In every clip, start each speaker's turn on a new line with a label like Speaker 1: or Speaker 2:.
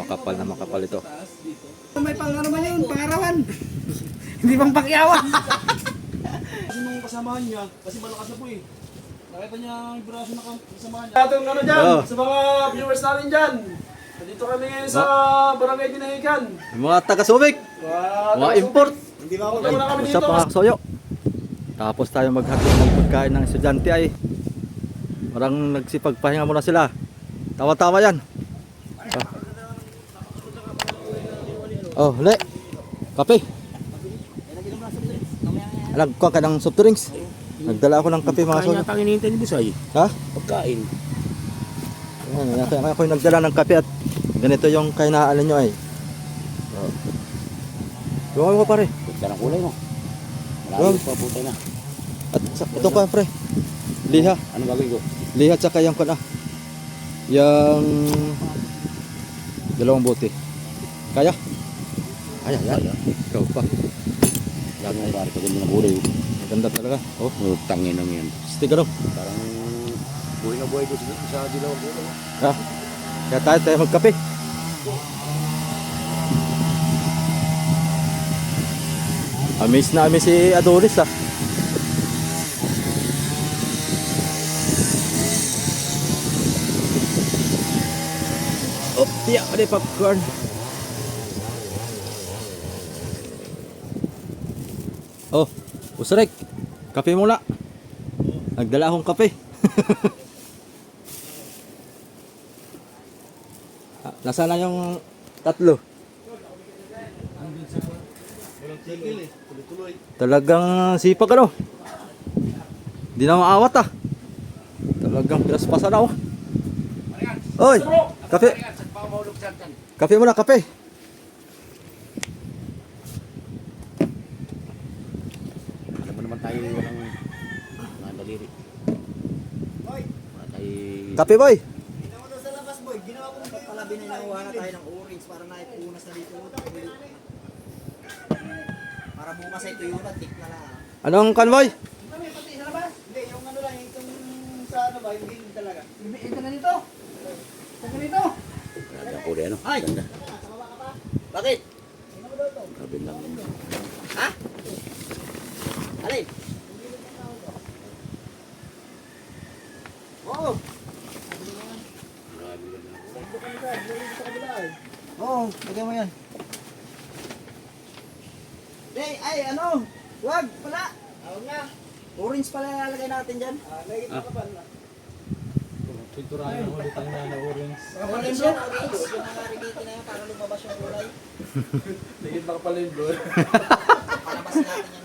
Speaker 1: Makapal na makapal ito.
Speaker 2: May pang ano man yun, pangarawan. Hindi pang pakyawan.
Speaker 3: Kasi nung kasamahan niya, kasi malakas na po eh. Nakita niya yung braso na kasamahan niya. Atong ano dyan, sa mga viewers natin dyan. Nandito kami ngayon sa Barangay Dinahican.
Speaker 1: Yung mga taga-Subic, mga import.
Speaker 3: Hindi ba ako
Speaker 1: Ay,
Speaker 3: na kami
Speaker 1: usap
Speaker 3: dito.
Speaker 1: mga kasoyo. Tapos tayo maghatid ng pagkain ng estudyante ay parang nagsipagpahinga muna sila. Tawa-tawa yan. Oh, le. Kape. Nagkuha ka ng soft drinks. Nagdala ako ng kape mga kasoyo.
Speaker 4: Kaya yata ang hinihintay ni Busay.
Speaker 1: Ha?
Speaker 4: Pagkain.
Speaker 1: Ayan, ako yung nagdala ng kape at ganito yung kainaan nyo ay. Yung mo pare.
Speaker 4: Ganda ng kulay mo.
Speaker 1: Wow.
Speaker 4: Malayo pa putay na.
Speaker 1: At ito pa pre. Liha.
Speaker 4: Anong gagawin ko?
Speaker 1: Liha at saka yung kuna. Yung dalawang bote. Kaya? Kaya,
Speaker 4: Kaya.
Speaker 1: Ikaw pa.
Speaker 4: Yan mo pare, paganda ng kulay.
Speaker 1: Maganda talaga. Oh,
Speaker 4: Oh, tangin lang yan.
Speaker 1: stick ano?
Speaker 4: Parang buhay na buhay ko sa dilawang kulay.
Speaker 1: Ha? Kaya tayo magkape. Amis na amis si Adonis ah. Oh, tiyak ada popcorn. Oh, usrek. Kape muna. Nagdala akong kape. Nasaan na yung tatlo? Talagang sipag ano? Di na maawat ah. Talagang pinaspasan ako. Oy, kape. Kape muna, kape.
Speaker 4: Alam mo naman tayo walang mga daliri. Wala tayo...
Speaker 1: Kape boy.
Speaker 2: Ito mo sa labas boy, ginawa ko ng palabi na nakuha na tayo ng orange para naipunas na dito. Para bukas ay tuyo na, tik na lang.
Speaker 1: Anong convoy?
Speaker 2: Kami pati sa labas? Hindi, yung ano lang, itong sa ano ba, yung game talaga. Ito ganito. Ito ganito.
Speaker 4: Ganda ang kulay ano?
Speaker 2: Ay!
Speaker 4: Ganda.
Speaker 2: Bakit?
Speaker 4: Grabe lang.
Speaker 2: Ha? Alin? Oo.
Speaker 4: Grabe lang.
Speaker 2: Oo, lagyan mo yan. Ay, ano? Wag, pala. Oo nga. Orange pala lalagay natin dyan. Lagay ka pa pala.
Speaker 3: Pinturahan mo ulit ang nana orange.
Speaker 2: Orange yan, orange. Yung mga rikiti na yan para lumabas yung kulay.
Speaker 3: Tigit makapalin bro.
Speaker 2: Palabas natin yung...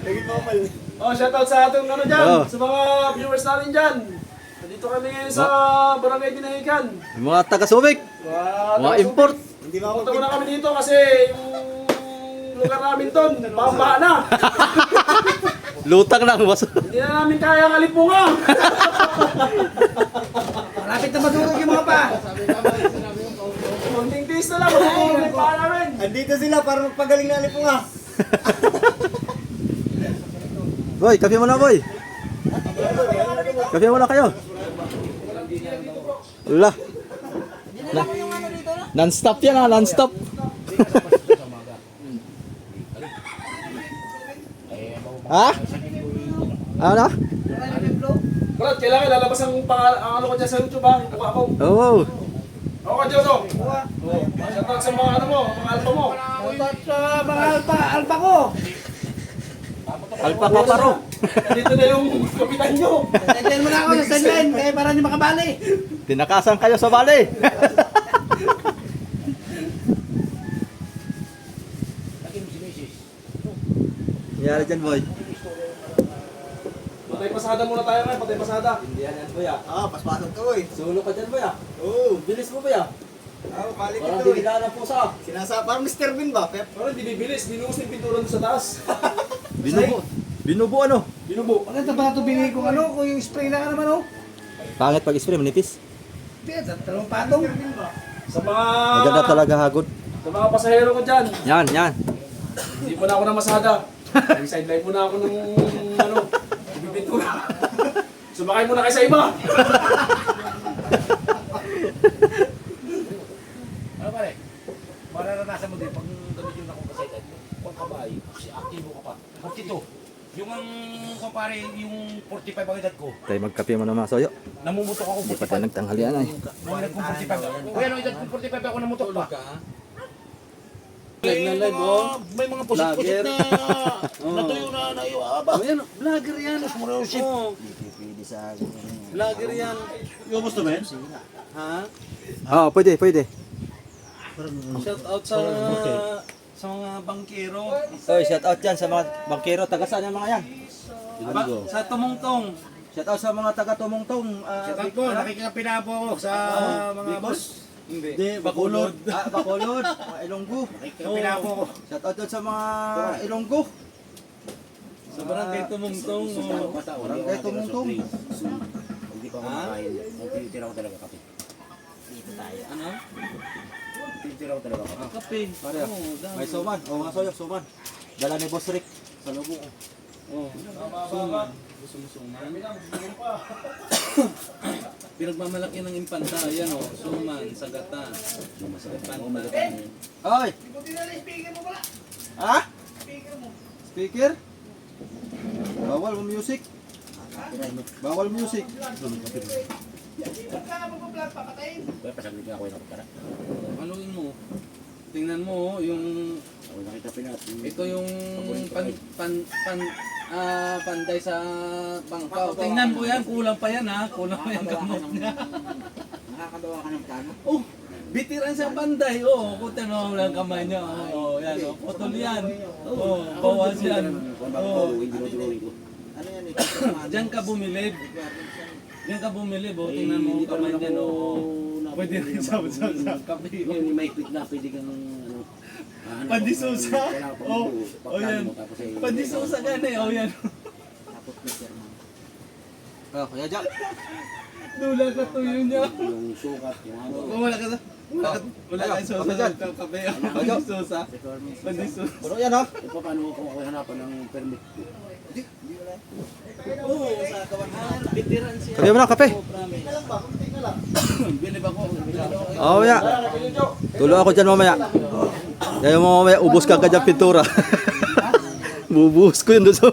Speaker 3: Tigit makapalin. Oh, shoutout sa atong ano dyan.
Speaker 1: Oh.
Speaker 3: Sa mga viewers natin dyan. Nandito kami ngayon sa Barangay Dinahican.
Speaker 1: Yung mga taga-Subic, mga import.
Speaker 3: Hindi ba ako na kami dito kasi yung lugar namin doon, pamba na.
Speaker 1: Lutang lang baso.
Speaker 3: Hindi na namin kaya ang alipunga.
Speaker 2: Malapit na madurog yung mga pa.
Speaker 3: Konting taste na lang, matutulog yung paa namin.
Speaker 2: Andito sila para magpagaling na alipong nga.
Speaker 1: Boy, kape muna boy. Kape muna kayo. Wala.
Speaker 2: Yung ano dito na.
Speaker 1: Non-stop yan ah, non-stop. Ha? Ano?
Speaker 3: Brad, kailangan lalabas ang ano ko dyan sa YouTube ha, yung mukha ko.
Speaker 1: Oo.
Speaker 3: Ako ka Diyoso. Shoutout sa mga ano mo, mga alpa mo.
Speaker 2: Shoutout sa mga alpa ko.
Speaker 1: Alpa Kaparo.
Speaker 3: Dito na yung kapitan nyo.
Speaker 2: Sendin mo na ako sa sendin, kaya para hindi makabali.
Speaker 1: Tinakasan kayo sa bali. Nangyari dyan boy.
Speaker 3: Patay pasada muna tayo ngayon, patay pasada.
Speaker 1: Hindi yan boy ah.
Speaker 2: Paspasok ka boy.
Speaker 1: Sulo ka dyan boy ah.
Speaker 2: Oo.
Speaker 1: Bilis mo boy ah.
Speaker 2: Balik
Speaker 1: Parang
Speaker 2: ito eh.
Speaker 1: bibiglaan ng pusa.
Speaker 2: Parang Mr. Bean ba, Pep?
Speaker 3: Pero hindi bibilis, binuhos yung pintura doon sa taas.
Speaker 1: Binubo. Binubo ano?
Speaker 3: Binubo.
Speaker 2: Ano ito ba ito binigay kong ano? Kung yung spray na ka naman oh.
Speaker 1: Pangit pag spray, manipis.
Speaker 2: Pet, talong patong.
Speaker 3: Sa mga
Speaker 1: Maganda talaga hagod.
Speaker 3: sa mga pasahero ko dyan,
Speaker 1: Yan, yan.
Speaker 3: hindi po na ako namasada. Nag-sideline muna ako ng ano, ibibintura. Sumakay muna kayo sa iba.
Speaker 4: Ano pare? Mararanasan mo din pag gamitin akong kasaytan. Pag kabay, kasi aktibo ka pa. 42. Yung ang kumpare, yung 45 ang edad ko.
Speaker 1: Tayo magkape mo na mga soyo.
Speaker 4: Namumutok ako
Speaker 1: Hindi pa
Speaker 4: 45.
Speaker 1: tayo nagtanghalian ay.
Speaker 4: Nung edad ko 45. Kaya nung edad ko 45 ako namutok pa.
Speaker 3: Live na live, oh.
Speaker 4: May mga pusit-pusit na natuyo na naiwaba.
Speaker 3: Ayan, vlogger yan. Oo,
Speaker 2: Pwede sa akin.
Speaker 3: vlogger yan. Yung gusto mo yan? Ha?
Speaker 1: Oo, pwede, pwede.
Speaker 3: Shout out sa mga bangkero.
Speaker 1: Oy, shout out yan sa mga bangkero. Taga saan yung mga yan?
Speaker 3: Sa Tumungtong.
Speaker 1: Shout out sa mga taga Tumungtong.
Speaker 4: Shout out po, nakikipina po ako sa mga boss.
Speaker 3: Hindi, Bacolod.
Speaker 1: Bacolod, mga Ilonggo.
Speaker 4: Nakikipina po ako.
Speaker 1: Shout out dun sa mga Ilonggo.
Speaker 3: Sa barangay Tumungtong.
Speaker 1: Barangay Tumungtong.
Speaker 4: Hindi pa ako nakain. Titira ko talaga kape.
Speaker 3: Ano?
Speaker 4: Titira ko talaga kape.
Speaker 3: Kape.
Speaker 1: Pare,
Speaker 3: Oo, dami.
Speaker 1: may suman. O mga soyo, suman. Dala ni Boss Rick. Sa lubo ko.
Speaker 3: Oo. Suman. Gusto mo suman? Pinagmamalaki ng impanta. Ayan o. Suman, sagata. Impanta.
Speaker 1: Oy! Ha? Speaker? Bawal mo music. Bawal music.
Speaker 4: Kaya pasaglit nga ako yung nakapara.
Speaker 3: Anuin mo. Tingnan mo oh, yung
Speaker 4: Ako nakita pinat.
Speaker 3: ito yung panday sa bangka. Tingnan mo yan, kulang pa yan ha. Kulang pa yung gamot niya.
Speaker 2: Nakakagawa ka ng plano?
Speaker 3: Oh, bitiran sa panday. Oh, kutin mo lang kamay niya. Oh, yan oh. Putol yan. Oh, bawas yan. Oh,
Speaker 4: Hindi ko.
Speaker 2: Ano yan eh?
Speaker 3: diyan ka bumilib. Diyan ka bumilib. Oh, tingnan mo ang kamay niya. Oh, pwede rin sa kape.
Speaker 4: Yung may quick na pwede kang ano.
Speaker 3: Pandisusa. Oh, oh yan. Pandisusa ka na eh. Oh, yan.
Speaker 2: Tapos Mr. Man.
Speaker 1: Oh, Kuya Jack.
Speaker 3: Dula ka tuyo niya.
Speaker 4: Yung sukat, yung ano.
Speaker 3: Oh, wala ka yung susa sa kape. Pandisusa. Pandisusa.
Speaker 1: Puno yan ha.
Speaker 4: E paano ko ako hanapan ng permit ko?
Speaker 3: Oo, sa kawangan. Bitiran siya.
Speaker 1: Sabi mo na, kape.
Speaker 3: Bilib ako.
Speaker 1: Oo, ya. Tulo ako dyan mamaya. Kaya mo mamaya, ubos ka agad yung pintura. Bubuhos ko yun doon sa...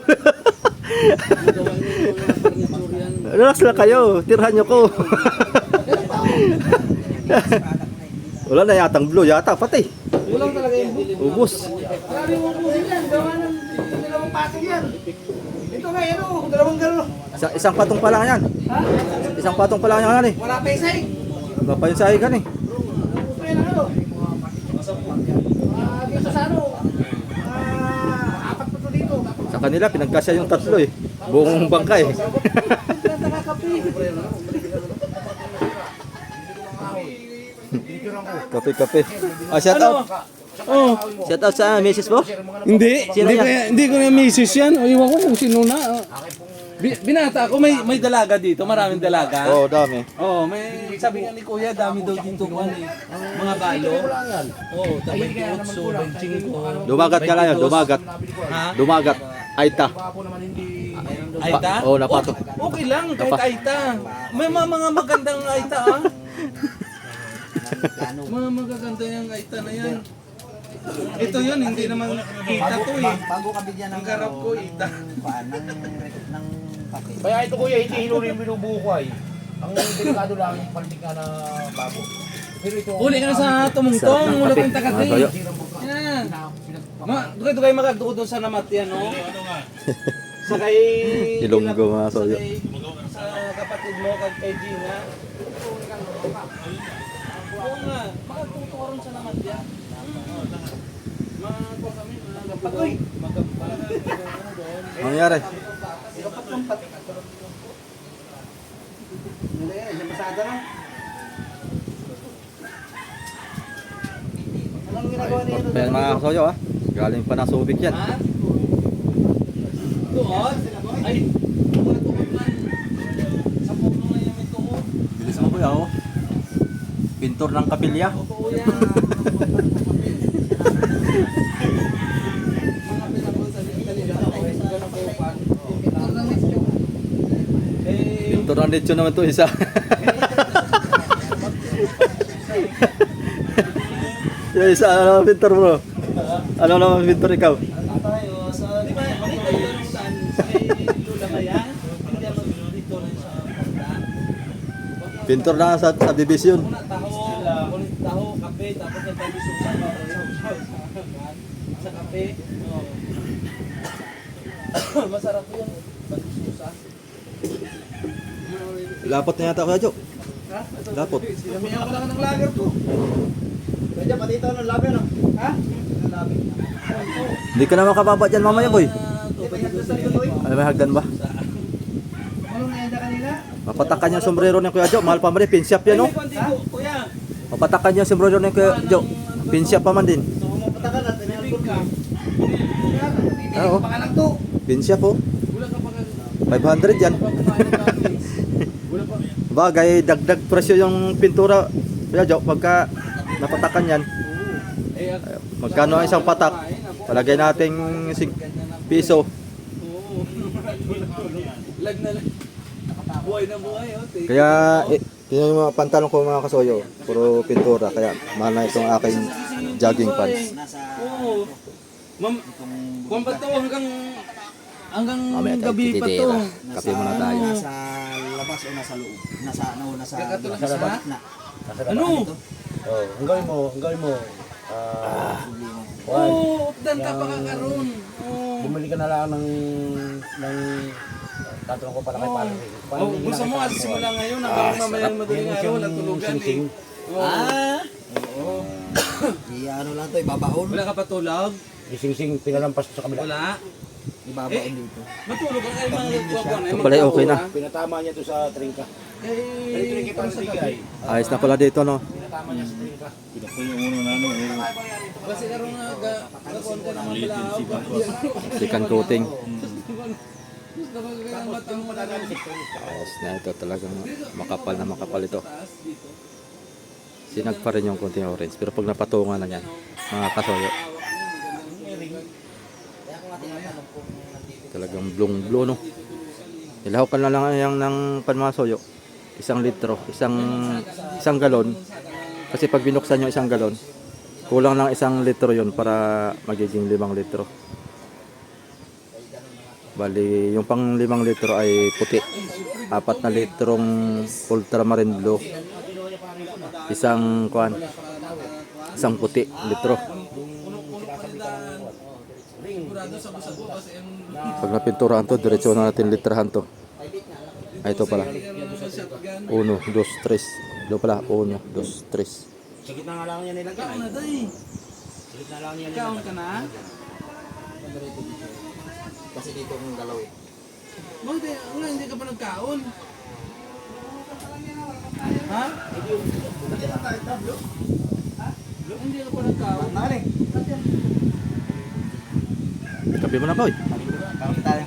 Speaker 1: Relax lang kayo. Tirhan nyo ko. Wala na yatang blue. Yata pati.
Speaker 2: Kulang talaga yung book.
Speaker 1: Ubos.
Speaker 2: Grabe mo po yan. Gawa ng dalawang patong yan. Ito nga yan o. Dalawang gano'n.
Speaker 1: Isang patong pa lang yan. Isang patong pa lang yan eh.
Speaker 2: Wala pa isay.
Speaker 1: Papansahe ka eh.
Speaker 2: Kaya na ano. Dito sa ano. Apat pa to dito.
Speaker 1: Sa kanila, pinagkasya yung tatlo eh. Buong bangka eh. Kape-kape. Ah, shout out.
Speaker 3: Oh,
Speaker 1: Shout out sa misis mo?
Speaker 3: hindi.
Speaker 1: Sino
Speaker 3: Hindi ko na misis yan. O, iwan ko kung sino na. Binata ako, may dalaga dito. Maraming dalaga.
Speaker 1: Oo, dami.
Speaker 3: Oh, may sabi nga ni Kuya, dami daw dito kung ano eh. Mga balo. Oh, tabay ko utso, benching ko.
Speaker 1: Dumagat ka lang yun, dumagat.
Speaker 3: Ha?
Speaker 1: Dumagat. Aita.
Speaker 3: Aita?
Speaker 1: Oo, napatok.
Speaker 3: Okay lang, kahit Aita. May mga magandang Aita ah. Mga magaganda yung Aita na yan. Ito yun, hindi naman kita to eh.
Speaker 2: Bago ka bigyan ng
Speaker 3: Ang karap ko, ita.
Speaker 2: ng kape.
Speaker 4: Kaya ito kuya, hindi hinuli yung binubuo ko ay. Ang delikado lang yung paltik nga na bago. Pero ito,
Speaker 3: Uli ka na sa tumungtong,
Speaker 1: Sarap ng
Speaker 3: wala
Speaker 1: kape.
Speaker 3: kang takati.
Speaker 1: Ah, toyo.
Speaker 3: Yan. Dugay magagduko doon sa namat yan, no? Sa kay...
Speaker 1: Ilonggo, mga soyo.
Speaker 3: Sa kapatid mo, kay Gina. Oo nga, makagduko ron sa namat yan. Mga kami, mga kapatoy.
Speaker 1: Ano nangyari?
Speaker 2: Hindi, masada na. Anong ginagawa niyo?
Speaker 1: Ayan mga soyo ah. Galing pa ng Subic yan.
Speaker 3: Ha? Tuod? Ay, mga tuod man. Sa puno na yung may tuod.
Speaker 1: Bilis mo kuya oh. Pintor ng kapilya.
Speaker 3: Totoo yan. Mga pinapagsalita nila. Eh,
Speaker 1: Pintor ng lechon naman to isa. Yung isa, ano naman pintor mo? Ano naman pintor ikaw?
Speaker 3: Tayo sa... Di ba? Saan? Sa Lula ba yan? Hindi ako dito rin sa Pagdaan.
Speaker 1: Pintor na sa subdivision.
Speaker 3: Taho, kape, tapos na tayo sa kape. Masarap yun. Bagsusa.
Speaker 1: Lapot na yata Kuya Jo. Lapot.
Speaker 3: Sinamihan ko lang ng lager to.
Speaker 2: Kaya pati ito ng labi, no?
Speaker 3: Ha?
Speaker 2: Ng labi.
Speaker 1: Hindi ka na makababa dyan mamaya boy.
Speaker 2: Hindi pa yung sa likod, boy.
Speaker 1: Ano may hagdan ba?
Speaker 2: Ano na yan kanina?
Speaker 1: Mapatakan yung sombrero ni Kuya Jo. Mahal pa man din. Pinsyap yan, no?
Speaker 3: Kuya.
Speaker 1: Mapatakan yung sombrero ni Kuya Jo. Pinsyap pa man din.
Speaker 2: So, pumapatakan natin.
Speaker 3: Bibig ka.
Speaker 1: Oo.
Speaker 2: Pangalang to.
Speaker 1: Pinsyap, oh.
Speaker 3: Wala ka pa
Speaker 1: 500 yan. Bagay, dagdag presyo yung pintura. Kuya Jo, pagka napatakan yan, magkano ang isang patak? Palagay nating piso.
Speaker 3: Lag na lag. Buhay na buhay, oh.
Speaker 1: Kaya, yun yung mga pantalon ko mga kasoyo. Puro pintura. Kaya, mahal na itong aking jogging pants.
Speaker 3: Oo. Ma'am, kung ba to hanggang
Speaker 1: Mamaya tayo
Speaker 3: gabi pa to.
Speaker 1: titira. Kape muna tayo.
Speaker 2: Nasa labas o nasa loob? Nasa
Speaker 3: Kakatulad
Speaker 2: nasa
Speaker 3: sa-
Speaker 2: gitna.
Speaker 3: Ano?
Speaker 4: Oh, ang gawin mo.
Speaker 3: Oo, updan ka pa kakaroon. Oo.
Speaker 4: Bumili ka na lang ng tatanong ko pala kay Paring.
Speaker 3: Oh, gusto mo kasi simula ngayon hanggang mamayang madaling araw na tulugan eh. Oo. Oo.
Speaker 2: Ano lang to, ibabaon.
Speaker 3: Wala ka pa tulog?
Speaker 4: Ising-sing pinalampas sa kabila.
Speaker 3: Wala.
Speaker 2: Ibabaon dito.
Speaker 3: Matulog ka kayo mga nagpupuan.
Speaker 1: Ito pala, okay na.
Speaker 4: Pinatama niya to sa tringka. Ito rin kay Paring Tigay.
Speaker 1: Ayos na pala dito, no?
Speaker 4: Pinatama niya sa tringka.
Speaker 3: Kasi karoon nga gagawin ka naman pala.
Speaker 1: Second coating.
Speaker 3: Gusto ko kaya matang matagal.
Speaker 1: Ayos na ito. Talagang makapal ito.
Speaker 3: Dito.
Speaker 1: Sinag pa rin yung konting orange. Pero pag napatungan na yan, mga kasoyo, talagang blong-blong, no? Ilahaw ka na lang yan ng panmasoyo. 1 litro, isang galon. Kasi pag binuksan nyo 1 galon, kulang lang 1 litro yun para magiging 5 litro. Bali, yung pang 5 litro ay puti. 4 na litrong ultramarine blue. Isang puti litro. Pag napinturahan to, diretso na natin litrahan to. Ay, ito pala. 1, 2, 3. Ito pala, 1, 2, 3.
Speaker 4: Sa gitna nga lang niya nilagay.
Speaker 3: Kaon na day.
Speaker 4: Sa gitna lang niya
Speaker 3: Kaon ka na?
Speaker 2: Kasi dito ang galaw eh.
Speaker 3: Bakit nga hindi ka pa nagkaon? Ha? Hindi ka pa nagkaon.
Speaker 2: Nakaling.
Speaker 1: Kape mo na, boy.
Speaker 2: Kami tayo.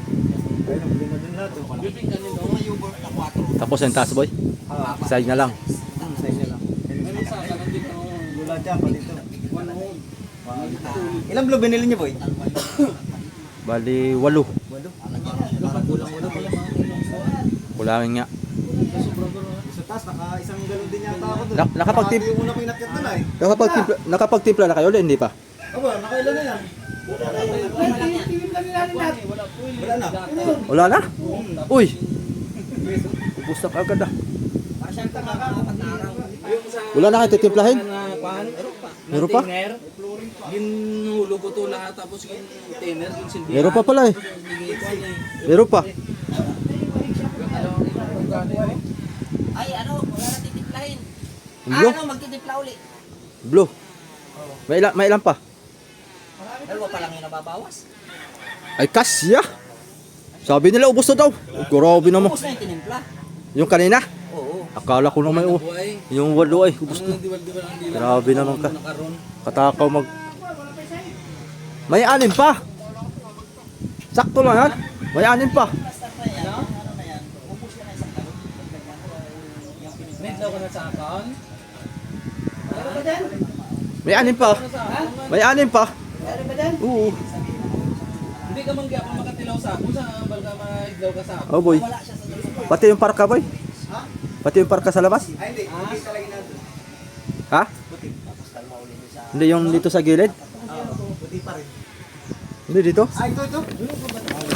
Speaker 2: Ayun, bili na din lahat.
Speaker 3: Bibig ka nito.
Speaker 2: Mayubor na 4.
Speaker 1: Tapos yung taas, boy. Side na lang.
Speaker 2: Sa inyo lang.
Speaker 3: Meron sa akin nandito.
Speaker 2: Gula dyan pa dito.
Speaker 3: 1 home.
Speaker 2: Ilang blue binili niyo, boy?
Speaker 1: Bali, 8.
Speaker 2: Kulang-kulang pala mga
Speaker 1: Kulangin nga.
Speaker 2: sa taas, isang galon din yata ako doon.
Speaker 1: Nakapagtimpla
Speaker 2: Yung una ko inakyat doon ay.
Speaker 1: nakapagtimpla na kayo ulit, hindi pa?
Speaker 2: Aba, nakailan na yan? Wala na.
Speaker 1: Wala na? Uy! Ubus na agad ah.
Speaker 2: Pasyang tanga ka, pataraw.
Speaker 1: Wala na kayo titimplahin? Meron pa?
Speaker 3: Ginulog ko to lahat tapos yung tiner, yung silbihan.
Speaker 1: Meron pa pala eh. Meron pa.
Speaker 2: Ay, ano, wala na titimplahin.
Speaker 1: Blue?
Speaker 2: Magtitimpla uli.
Speaker 1: Blue. May ilan pa?
Speaker 2: Dalawa pa lang yung nababawas.
Speaker 1: Ay, kasya! Sabi nila ubos na daw. Grabe naman.
Speaker 2: Tapos na yung tinimpla.
Speaker 1: Yung kanina?
Speaker 2: Oo.
Speaker 1: Akala ko naman oh.
Speaker 3: Buhay.
Speaker 1: Yung 8 ay ubos na.
Speaker 3: Diwal-diwal ang dila.
Speaker 1: Grabe naman ka.
Speaker 3: Nakaroon.
Speaker 1: Katakaw mag... May 6 pa. Sakto lang yan. May 6 pa.
Speaker 3: May daw ka na sa account?
Speaker 1: May 6 pa. May 6 pa. Oo.
Speaker 3: Hindi ka man kaya makatilaw sa ako sa balga maiglaw ka sa ako.
Speaker 1: Oh boy. Pati yung parka boy. Pati yung parka sa labas.
Speaker 2: Ay, hindi. Hindi talaga natin.
Speaker 1: Ha?
Speaker 2: uli sa...
Speaker 1: Hindi yung dito sa gilid?
Speaker 2: Puti pa rin.
Speaker 1: Hindi dito?
Speaker 2: Ah, ito.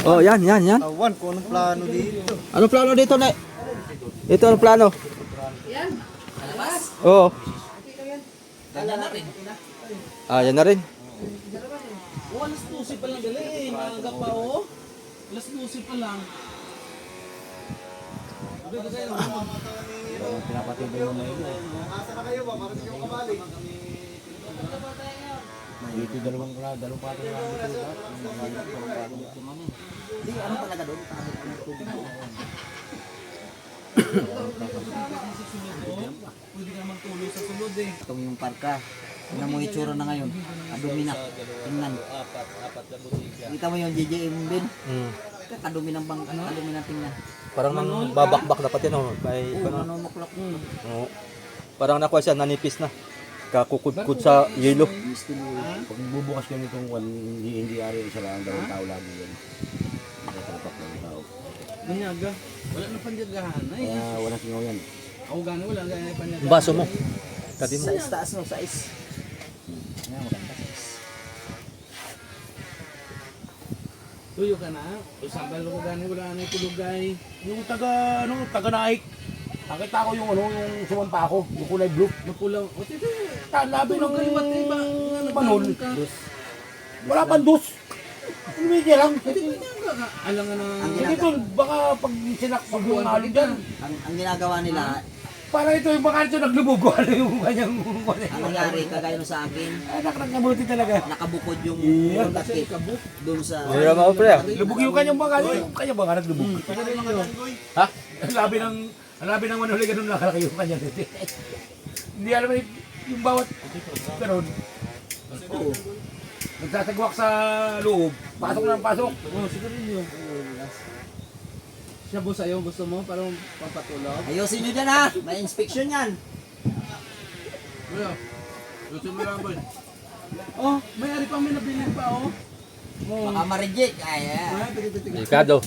Speaker 1: Oh, yan.
Speaker 2: Awan, kung anong plano dito.
Speaker 1: Anong plano dito, Nay? Ito ang plano. Yan. Oo.
Speaker 2: Ganyan na rin.
Speaker 1: Ah, yan na rin.
Speaker 3: Oh, alas 12 pa lang galing. Maaga pa oh. Alas 12 pa lang.
Speaker 4: Pinapatibay mo na yun.
Speaker 2: Asa na kayo ba? Para hindi kayo kabalik.
Speaker 4: Dito dalawang pato na lang dito.
Speaker 2: Hindi, ano talaga doon? Pagod ang tubig doon.
Speaker 3: Pwede ka magtuloy sa sulod eh.
Speaker 2: Itong yung parka. Tingnan mo yung itsura na ngayon. Kadumi na. Tingnan. Kita mo yung JJM bin? Kadumi ng bang, kadumi ng tingnan.
Speaker 1: Parang nang babakbak na pati, no? May,
Speaker 2: Oo,
Speaker 1: ano,
Speaker 2: manunuklak.
Speaker 1: oo. Parang nakuha siya, nanipis na. Kakukudkud sa yelo.
Speaker 4: Pag bubukas ka nitong hindi ari isa lang dalawang tao lagi yan. Nakatapak ng tao.
Speaker 3: Ganyaga. Wala na panjagahan ay.
Speaker 4: Kaya wala singaw yan.
Speaker 3: Ako gano'n wala ganyan panjagahan.
Speaker 1: Ang baso mo. Tabi mo.
Speaker 2: Sa taas mo, sa is.
Speaker 4: Kaya maganda.
Speaker 3: Tuyo ka na. Usambal ko gano'n wala na yung tulugay.
Speaker 4: Yung taga Naik. Nakita ko yung yung sumampa ako, yung kulay blue.
Speaker 3: Mapulaw. O tito.
Speaker 4: Labi ng
Speaker 3: kaliwat eh ba?
Speaker 4: panol. Wala pang dos. Hindi lang.
Speaker 3: Alam nga na.
Speaker 4: Hindi to, baka pag sinaksak yung halo dyan.
Speaker 2: Ang ginagawa nila,
Speaker 4: Para ito yung baka ito naglubog. Ano yung kanyang...
Speaker 2: ang nangyari, kagaya nung sa akin,
Speaker 4: Anak nakabuti talaga.
Speaker 2: nakabukod yung
Speaker 4: Iya.
Speaker 2: takip doon sa...
Speaker 1: Hindi na mo, pre.
Speaker 4: Lubog yung kanyang baka. Yung kanyang baka naglubog.
Speaker 1: Ha?
Speaker 4: Ang labi ng manuli ganun nakalaki yung kanyang. Hindi alam yung bawat ganun.
Speaker 2: Oo.
Speaker 4: Nagsasagwak sa loob. Pasok na ng pasok.
Speaker 3: Oh, siguro yun. Siya boss sa'yo, gusto mo para papatulog?
Speaker 2: Ayusin nyo dyan ha, may inspection yan.
Speaker 3: Wala. Gusto mo lang ba? Oh, may ari pang may nabili pa oh.
Speaker 2: Baka ma-reject. Ay,
Speaker 1: Delikado.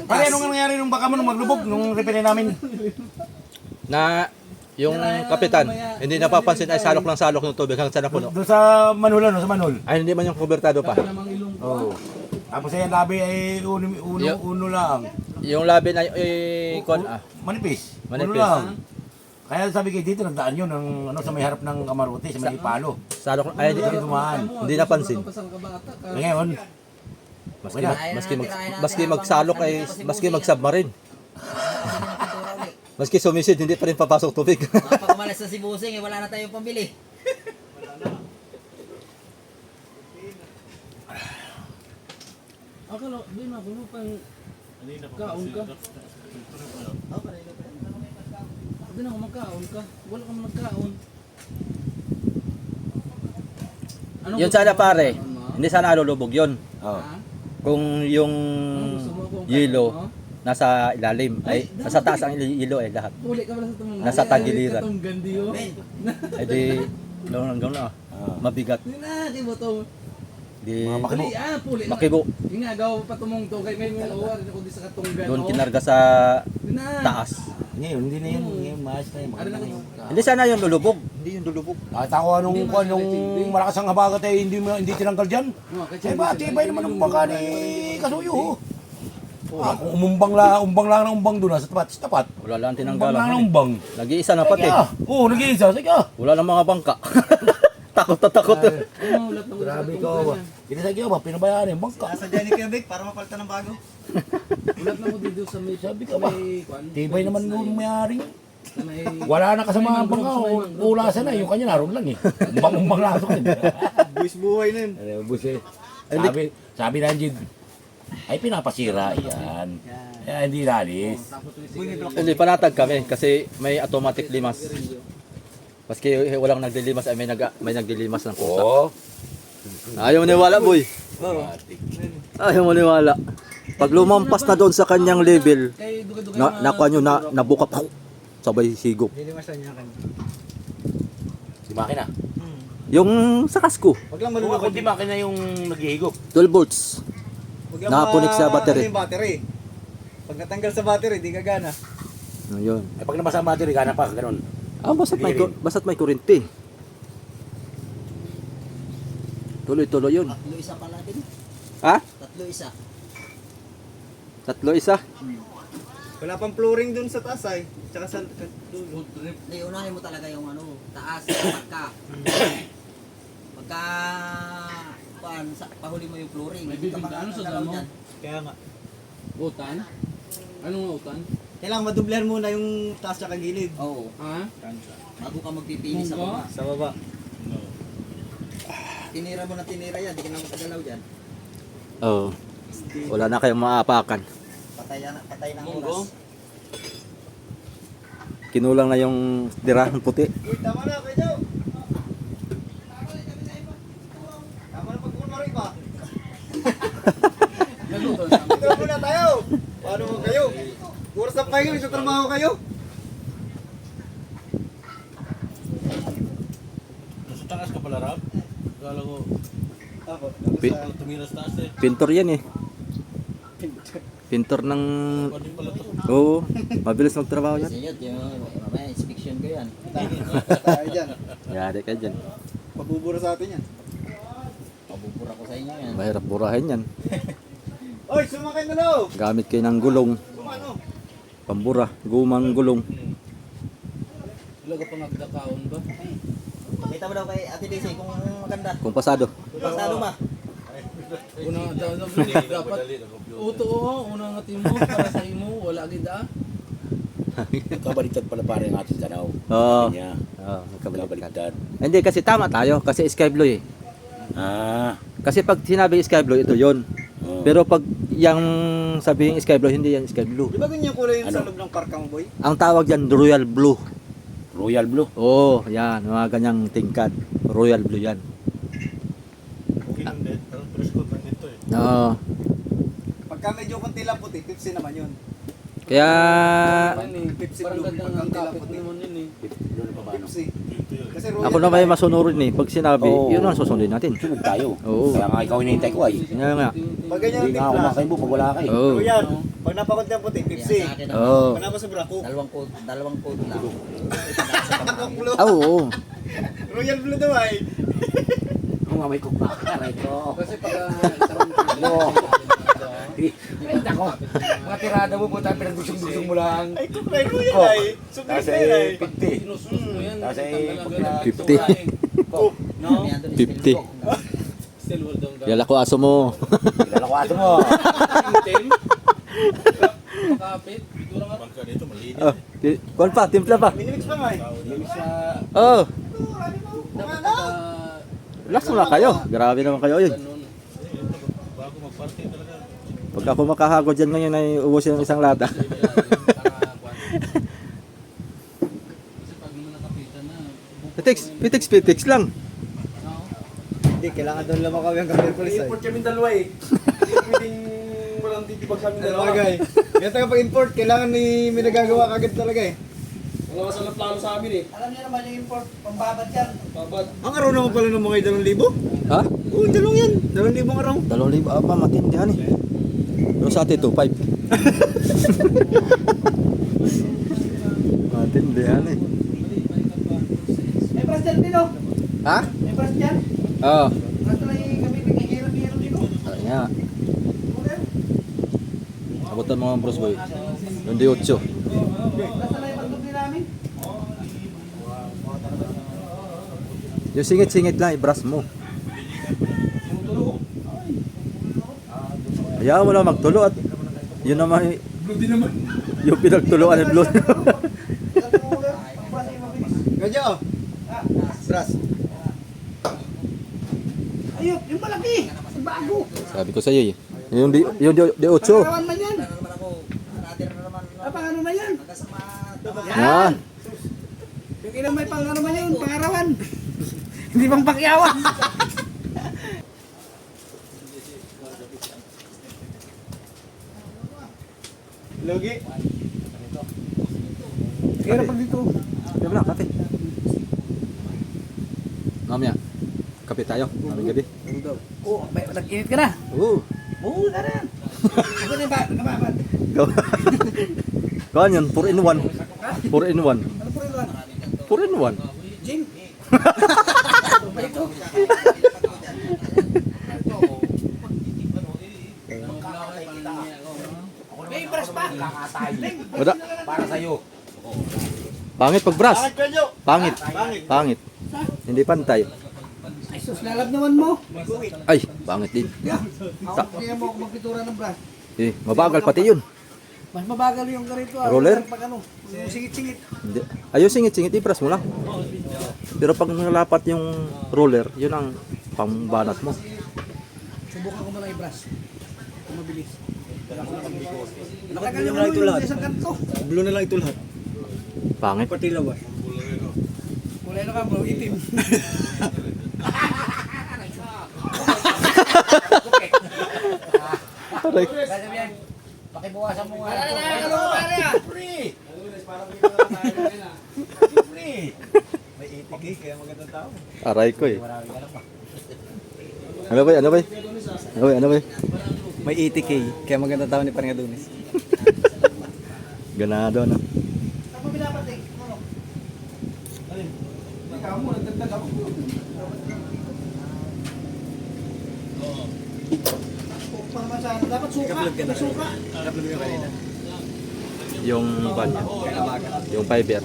Speaker 4: Pare, anong nangyari nung baka mo nung maglubog nung repair namin?
Speaker 1: Na yung kapitan, hindi napapansin ay salok ng salok ng tubig hanggang sa napuno.
Speaker 4: Doon sa Manol, sa Manol.
Speaker 1: Ay, hindi man yung kubertado pa.
Speaker 3: Namang ilong ko.
Speaker 4: Oo. Tapos ayan, labi ay uno lang.
Speaker 1: Yung labi na,
Speaker 4: Manipis.
Speaker 1: Manipis.
Speaker 4: Uno lang. Kaya sabi kayo dito, nagdaan yun ng, sa may harap ng kamarote, sa may palo.
Speaker 1: salok, ay,
Speaker 4: Hindi dumaan.
Speaker 1: hindi napansin.
Speaker 3: Pasang kabata ka.
Speaker 4: Ngayon,
Speaker 1: Maski magsalok ay, maski mag-submarine. Maski sumisid, hindi pa rin papasok tubig.
Speaker 2: pag umalis sa Sibusing, wala na tayong pambili.
Speaker 3: Akala, di na ako pang kaon ka. Di na ako magkaon ka. Wala ka magkaon. Anong
Speaker 1: Yun
Speaker 3: gusto
Speaker 1: sana
Speaker 3: mo?
Speaker 1: pare, hindi sana alulubog yun.
Speaker 4: oh.
Speaker 1: Kung yung
Speaker 3: Gusto mo kung
Speaker 1: yelo
Speaker 3: kain mo?
Speaker 1: nasa ilalim, ay nasa taas ang yelo ay lahat.
Speaker 3: Puli ka pala sa tumang.
Speaker 1: Nasa tagiliran.
Speaker 3: Katong gandiyo.
Speaker 1: Ay di, gano'n na, mabigat.
Speaker 3: Di na, di mo to.
Speaker 1: Di,
Speaker 4: Mga
Speaker 3: Puli, puli.
Speaker 1: makibo.
Speaker 3: Ingagaw pa tumong to. Kaya may awar ako di sa katunggan.
Speaker 1: Doon kinarga sa
Speaker 3: Di na.
Speaker 1: taas.
Speaker 4: Ngayon, hindi na yun. Ngayon, maayos na yun.
Speaker 3: Ano na ko?
Speaker 1: Hindi sana yung lulubog. Hindi yung lulubog.
Speaker 4: Nakita ko nung malakas ang habagat ay hindi tinanggal dyan. Eh ba, tibay naman ng bangka ni Kasuyo. Kung umbang lang ng umbang doon, sa tapat.
Speaker 1: Wala lang
Speaker 4: Umbang lang ng
Speaker 1: tinanggalan.
Speaker 4: umbang.
Speaker 1: Nag-iisa na pati.
Speaker 4: Oo, nag-iisa. Sige ah.
Speaker 1: Wala lang mga bangka. Takot na takot.
Speaker 4: Grabe ka ba? Hindi sa ba, pinabayaan yung bangka.
Speaker 2: Nasa Jenny Cubic para mapalitan ng bago.
Speaker 3: Ulat na mo dito sa may
Speaker 4: Sabi ka ba? Tibay naman nung mayari.
Speaker 3: Sa may
Speaker 4: Wala na kasama ang bangka. Ulasan na. Yung kanya naroon lang eh. Umbang lang sa kanya.
Speaker 2: Buwis buhay na yun.
Speaker 4: Busi. Sabi na Anjid, ay pinapasira yan. Kaya hindi nalis.
Speaker 1: Hindi, panatag kami kasi may automatic limas. Maski walang naglilimas ay may naglilimas ng pusa.
Speaker 4: Oo.
Speaker 1: Ayaw mo niwala, boy. Ayaw mo niwala. Pag lumampas na doon sa kanyang level, nakuha nyo na nabuka pa. Sabay sigop.
Speaker 4: Si Makina.
Speaker 1: Yung sa kasko,
Speaker 2: Wag lang
Speaker 4: Kung
Speaker 2: malulukod.
Speaker 4: ako di Makina yung naghihigop.
Speaker 1: 12 volts.
Speaker 2: Wag lang
Speaker 1: Nakakunik sa battery.
Speaker 2: ano yung battery. Pag natanggal sa battery, di gagana.
Speaker 1: Ayun.
Speaker 4: Ay pag nabasa ang battery, gana pa, ganun.
Speaker 1: Basta't may kuryente. Tuloy-tuloy yun.
Speaker 2: Tatlo isa pala din.
Speaker 1: Ha?
Speaker 2: Tatlo isa.
Speaker 1: Tatlo isa.
Speaker 5: Wala pang flooring dun sa taas ay. Tsaka sa dulo.
Speaker 2: Hindi, unahin mo talaga yung ano, taas, pagka pahuli mo yung flooring.
Speaker 3: May bibig na ano sa damo?
Speaker 5: Kaya nga.
Speaker 3: Utan? Anong utan?
Speaker 5: Kailangan madublehan muna yung taas tsaka gilid.
Speaker 2: Oo,
Speaker 3: Ha?
Speaker 2: bago ka magpipili sa baba.
Speaker 5: Sa baba.
Speaker 2: Tinira mo na tinira yan, di ka na magkagalaw dyan.
Speaker 1: Oo. Wala na kayong maapakan.
Speaker 2: Patay ng
Speaker 3: Munggo?
Speaker 2: oras.
Speaker 1: Kinulang na yung dirahang puti.
Speaker 5: Uy, tama na, Kuya Joe. Tama na pagkukunwari pa. Dito na muna tayo. Paano mo kayo? Oras na kayo, sa trabaho kayo.
Speaker 4: Nasa taas ka pala, Rab? Kala ko,
Speaker 5: Ako,
Speaker 1: Pi-
Speaker 4: tumira sa taas eh.
Speaker 1: Pintor yan eh. Pintor ng...
Speaker 4: Pwede pala to.
Speaker 1: Oo. Mabilis magtrabaho yan.
Speaker 2: Kasi yun, mamaya inspection ko yan.
Speaker 5: tayo dyan.
Speaker 1: Yari ka dyan.
Speaker 5: Pabubura sa atin yan.
Speaker 2: Pabubura ko sa inyo yan.
Speaker 1: Mahirap burahin yan.
Speaker 5: Oy, sumakay na daw.
Speaker 1: Gamit kayo ng gulong.
Speaker 5: Kumano?
Speaker 1: Pambura. Gumang gulong.
Speaker 3: Wala ka pang agdakaon ba?
Speaker 2: Pakita mo daw kay Ate Daisy kung maganda.
Speaker 1: Kumpasado.
Speaker 2: Pasado ba?
Speaker 3: Una dapat uto una nga timo para sa imo wala gid ah.
Speaker 4: Kabaliktad pala pare ang ating tanaw.
Speaker 1: Oo.
Speaker 4: Niya.
Speaker 1: Oo. Magkabaliktad.
Speaker 4: Kabaliktad.
Speaker 1: Hindi kasi tama tayo. Kasi sky blue eh.
Speaker 4: Ah.
Speaker 1: Kasi pag sinabi sky blue, ito yon.
Speaker 4: Oh.
Speaker 1: Pero pag yung sabihin sky blue, hindi yan sky blue.
Speaker 5: Di ba ganyan kulay yung sa
Speaker 4: Ano?
Speaker 5: loob ng parkang boy?
Speaker 1: Ang tawag yan, royal blue.
Speaker 4: Royal Blue.
Speaker 1: Oo, yan. Mga ganyang tingkad. Royal blue yan.
Speaker 4: Okay lang din. Pero dress code lang dito eh.
Speaker 1: Oo.
Speaker 5: Pagka medyo konti lang puti, 50 naman yun.
Speaker 1: Kaya,
Speaker 5: Pepsi
Speaker 3: Parang
Speaker 5: Blue,
Speaker 3: ganda ng
Speaker 5: pagka
Speaker 3: kapit
Speaker 5: puti.
Speaker 3: naman yun eh.
Speaker 4: Doon pa ba ano?
Speaker 5: Pepsi.
Speaker 4: Dito yun.
Speaker 5: Kasi royal
Speaker 1: ako na may masunurin eh. Pag sinabi,
Speaker 4: Oo.
Speaker 1: yun ang susundin natin.
Speaker 4: Sunod tayo.
Speaker 1: Oo.
Speaker 4: Kaya nga ikaw hinihintay ko ay.
Speaker 1: Yan nga.
Speaker 5: Pag ganyan
Speaker 4: Hindi
Speaker 5: ang
Speaker 4: nga ako
Speaker 5: timpla,
Speaker 4: makaibo pag wala ka eh.
Speaker 1: Oo.
Speaker 5: royal. Pag napakunti ang puti,
Speaker 2: Yan
Speaker 5: Pepsi.
Speaker 2: sa akin
Speaker 1: Oo.
Speaker 5: Pag napasobra, Coke.
Speaker 2: dalawang code lang.
Speaker 5: Coke Blue.
Speaker 1: Ah, oo.
Speaker 5: Royal Blue daw ay.
Speaker 4: Kung nga may kukla. Aray ko.
Speaker 3: Kasi pag
Speaker 4: Oo. Ay, nako. Mga tirada mo po tayo pinagdusong-dusong mo lang.
Speaker 5: Ay, Coke na royal
Speaker 4: Coke.
Speaker 5: ay. Sublit
Speaker 4: Tapos
Speaker 5: na yun ay.
Speaker 4: ay 50.
Speaker 3: sinusus mo yan,
Speaker 4: Kasi
Speaker 3: tanggal
Speaker 1: 50.
Speaker 5: Coke.
Speaker 2: No?
Speaker 1: 50.
Speaker 3: Still hold on.
Speaker 1: Yala ko aso mo.
Speaker 4: Kilala ko ato mo.
Speaker 3: Itim. Makapit. Siguro nga.
Speaker 4: Pagka dito malinis.
Speaker 1: Oh, kuwan pa, timpla pa.
Speaker 5: Minimix pa nga eh.
Speaker 3: Sa
Speaker 1: Oh,
Speaker 3: dapat
Speaker 1: relax mo na kayo. Grabe naman kayo yun.
Speaker 3: ganun.
Speaker 4: Bago mag-party talaga.
Speaker 1: Pag ako makahagod dyan ngayon ay ubos yung isang lata.
Speaker 3: Kasi pag mo nakapitan na,
Speaker 1: Pitix lang.
Speaker 5: Hindi, kailangan doon lamang kami ang Merkulis ay.
Speaker 3: import kami dalawa eh. Hindi pwedeng walang titibag sa amin dalawa.
Speaker 5: Talaga eh. Ganyan tayo pag-import, kailangan may nagagawa kagad talaga eh.
Speaker 3: Wala ka sa plano sa amin eh.
Speaker 2: Alam niyo naman yung import, pambabad yan.
Speaker 3: Babad.
Speaker 5: Ang araw naman pala ng mga 2,000.
Speaker 1: Ha?
Speaker 5: Oo, dalawang yan. 2,000 araw.
Speaker 1: 2,000 ba? Matindihan eh. Pero sa atin, 2,500. Matindihan eh.
Speaker 2: May press dyan, Pino.
Speaker 1: Ha?
Speaker 2: May press dyan.
Speaker 1: Oo.
Speaker 2: Press na lang kami pinag-hirap-hirap dito.
Speaker 1: Kaya. Abutan mo ang bros boy. Yung D8.
Speaker 2: Press na lang yung pagdubli namin.
Speaker 1: Yung singit-singit lang, i-brush mo. Ayaw mo lang magtulo at yun naman yung pinagtuluan ng blood.
Speaker 5: Gadyo oh. Brass.
Speaker 2: Ayun, yung malaki. Ang bago.
Speaker 1: Sabi ko sa iyo eh. Yung D8.
Speaker 2: Pangarawan man yan. Paano man yan?
Speaker 1: Yan.
Speaker 2: Yung ilang may pangarawan man yan, pangarawan. Hindi pang pakyawan.
Speaker 5: Logi.
Speaker 1: Kaya pag dito. Kaya na, kape. Mamaya, kape tayo. Maming gabi.
Speaker 2: Oo, may nag-init ka na.
Speaker 1: Oo.
Speaker 2: Oo, na rin. Ako na ba? Nababad.
Speaker 1: Kawan yun, 4 in 1. 4 in 1.
Speaker 2: Ano po rin?
Speaker 1: 4 in 1.
Speaker 2: Jim.
Speaker 1: Pangit pag brass.
Speaker 5: Bakit kayo?
Speaker 1: Pangit.
Speaker 5: Bakit?
Speaker 1: Pangit. Hindi pantay.
Speaker 2: Ay, sus, lalab naman mo.
Speaker 1: Ay, pangit din.
Speaker 2: Kaya mo ako magpintura ng brush.
Speaker 1: Mabagal pati yun.
Speaker 2: Mas mabagal yung ganito.
Speaker 1: Roller?
Speaker 2: Pag ano, yung singit-singit.
Speaker 1: Hindi. Ayun, singit-singit, i-press mo lang. Pero pag nalapat yung roller, yun ang pambanat mo.
Speaker 2: Subukan ko muna i-brush. Kung mabilis. Nakagal
Speaker 5: Blue
Speaker 2: yung
Speaker 5: na lang ito
Speaker 2: yung
Speaker 5: lahat.
Speaker 2: isang kanto.
Speaker 5: Blue na lang ito lahat.
Speaker 1: Pangit.
Speaker 5: Pati lawas.
Speaker 2: Kulay na ka bro, itim.
Speaker 1: Aray.
Speaker 2: Pakibukasan mo nga. Ano ka pare ah?
Speaker 4: Free!
Speaker 5: May itik eh, kaya magandang tao.
Speaker 1: Aray ko eh. Ano ba? Ano ba? Ano ba? Ano ba?
Speaker 5: May itik eh, kaya magandang tao ni Parang Adonis.
Speaker 1: Ganado na.
Speaker 2: Ano binapatik? Ano?
Speaker 3: Ikaw mo, nagdagdag ako.
Speaker 2: Pukpa naman sa ano. Dapat suka. May suka.
Speaker 5: Nakaplug yung kanina.
Speaker 1: Yung banya. Yung fiber.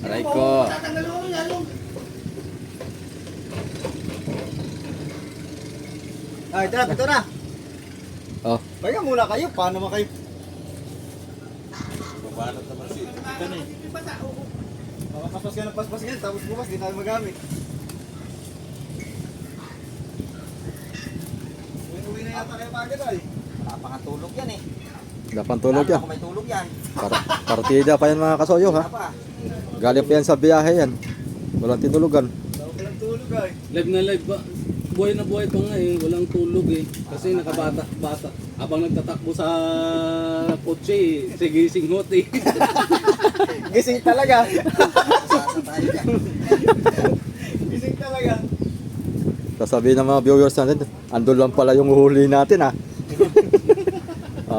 Speaker 1: Aray ko.
Speaker 2: Tatanggalin ko yan yung
Speaker 5: Ay, ito na.
Speaker 1: Oh.
Speaker 5: Pahinga muna kayo, paano mo kayo? Paspas ka ng paspas yan, tapos bukas di tayo magamit. Uwi na yata kayo pagod ay.
Speaker 2: wala pa nga tulog yan eh.
Speaker 1: Dapat tulog yan.
Speaker 2: Kung may tulog yan.
Speaker 1: Partida pa yan mga kasoyo ha.
Speaker 2: Pa.
Speaker 1: Galing pa yan sa biyahe yan. Walang tinulugan.
Speaker 5: Daw ko lang tulog ay.
Speaker 6: Live na live ba? Buhay na buhay pa nga eh, walang tulog eh. Kasi nakabata-bata. Habang nagtatakbo sa kotse eh, sige singhot eh.
Speaker 5: Gising talaga.
Speaker 2: Saan tayo dyan?
Speaker 5: Gising talaga.
Speaker 1: Sasabihin ng mga viewers natin, andun lang pala yung huli natin ha.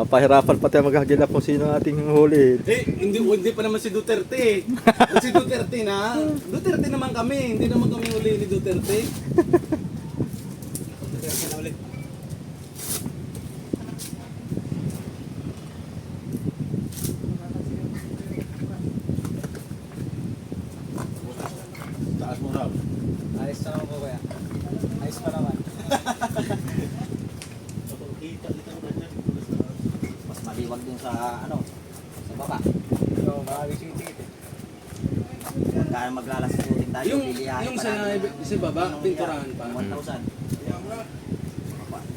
Speaker 1: Pahirapan pa tayo maghagilap kung sino ating huli.
Speaker 6: Hindi pa naman si Duterte eh. Kung si Duterte na, Duterte naman kami, hindi naman kami uli ni Duterte.
Speaker 5: Duterte na ulit.
Speaker 4: Taas mo raw.
Speaker 5: Ayos na naman po kaya. Ayos pa naman.
Speaker 2: Mas maliwag din sa ano. Sa baba.
Speaker 5: So, marami singit-singit eh.
Speaker 2: Kaya maglalasutin tayo.
Speaker 6: Yung sa baba, pinturahan pa.
Speaker 2: 1,000.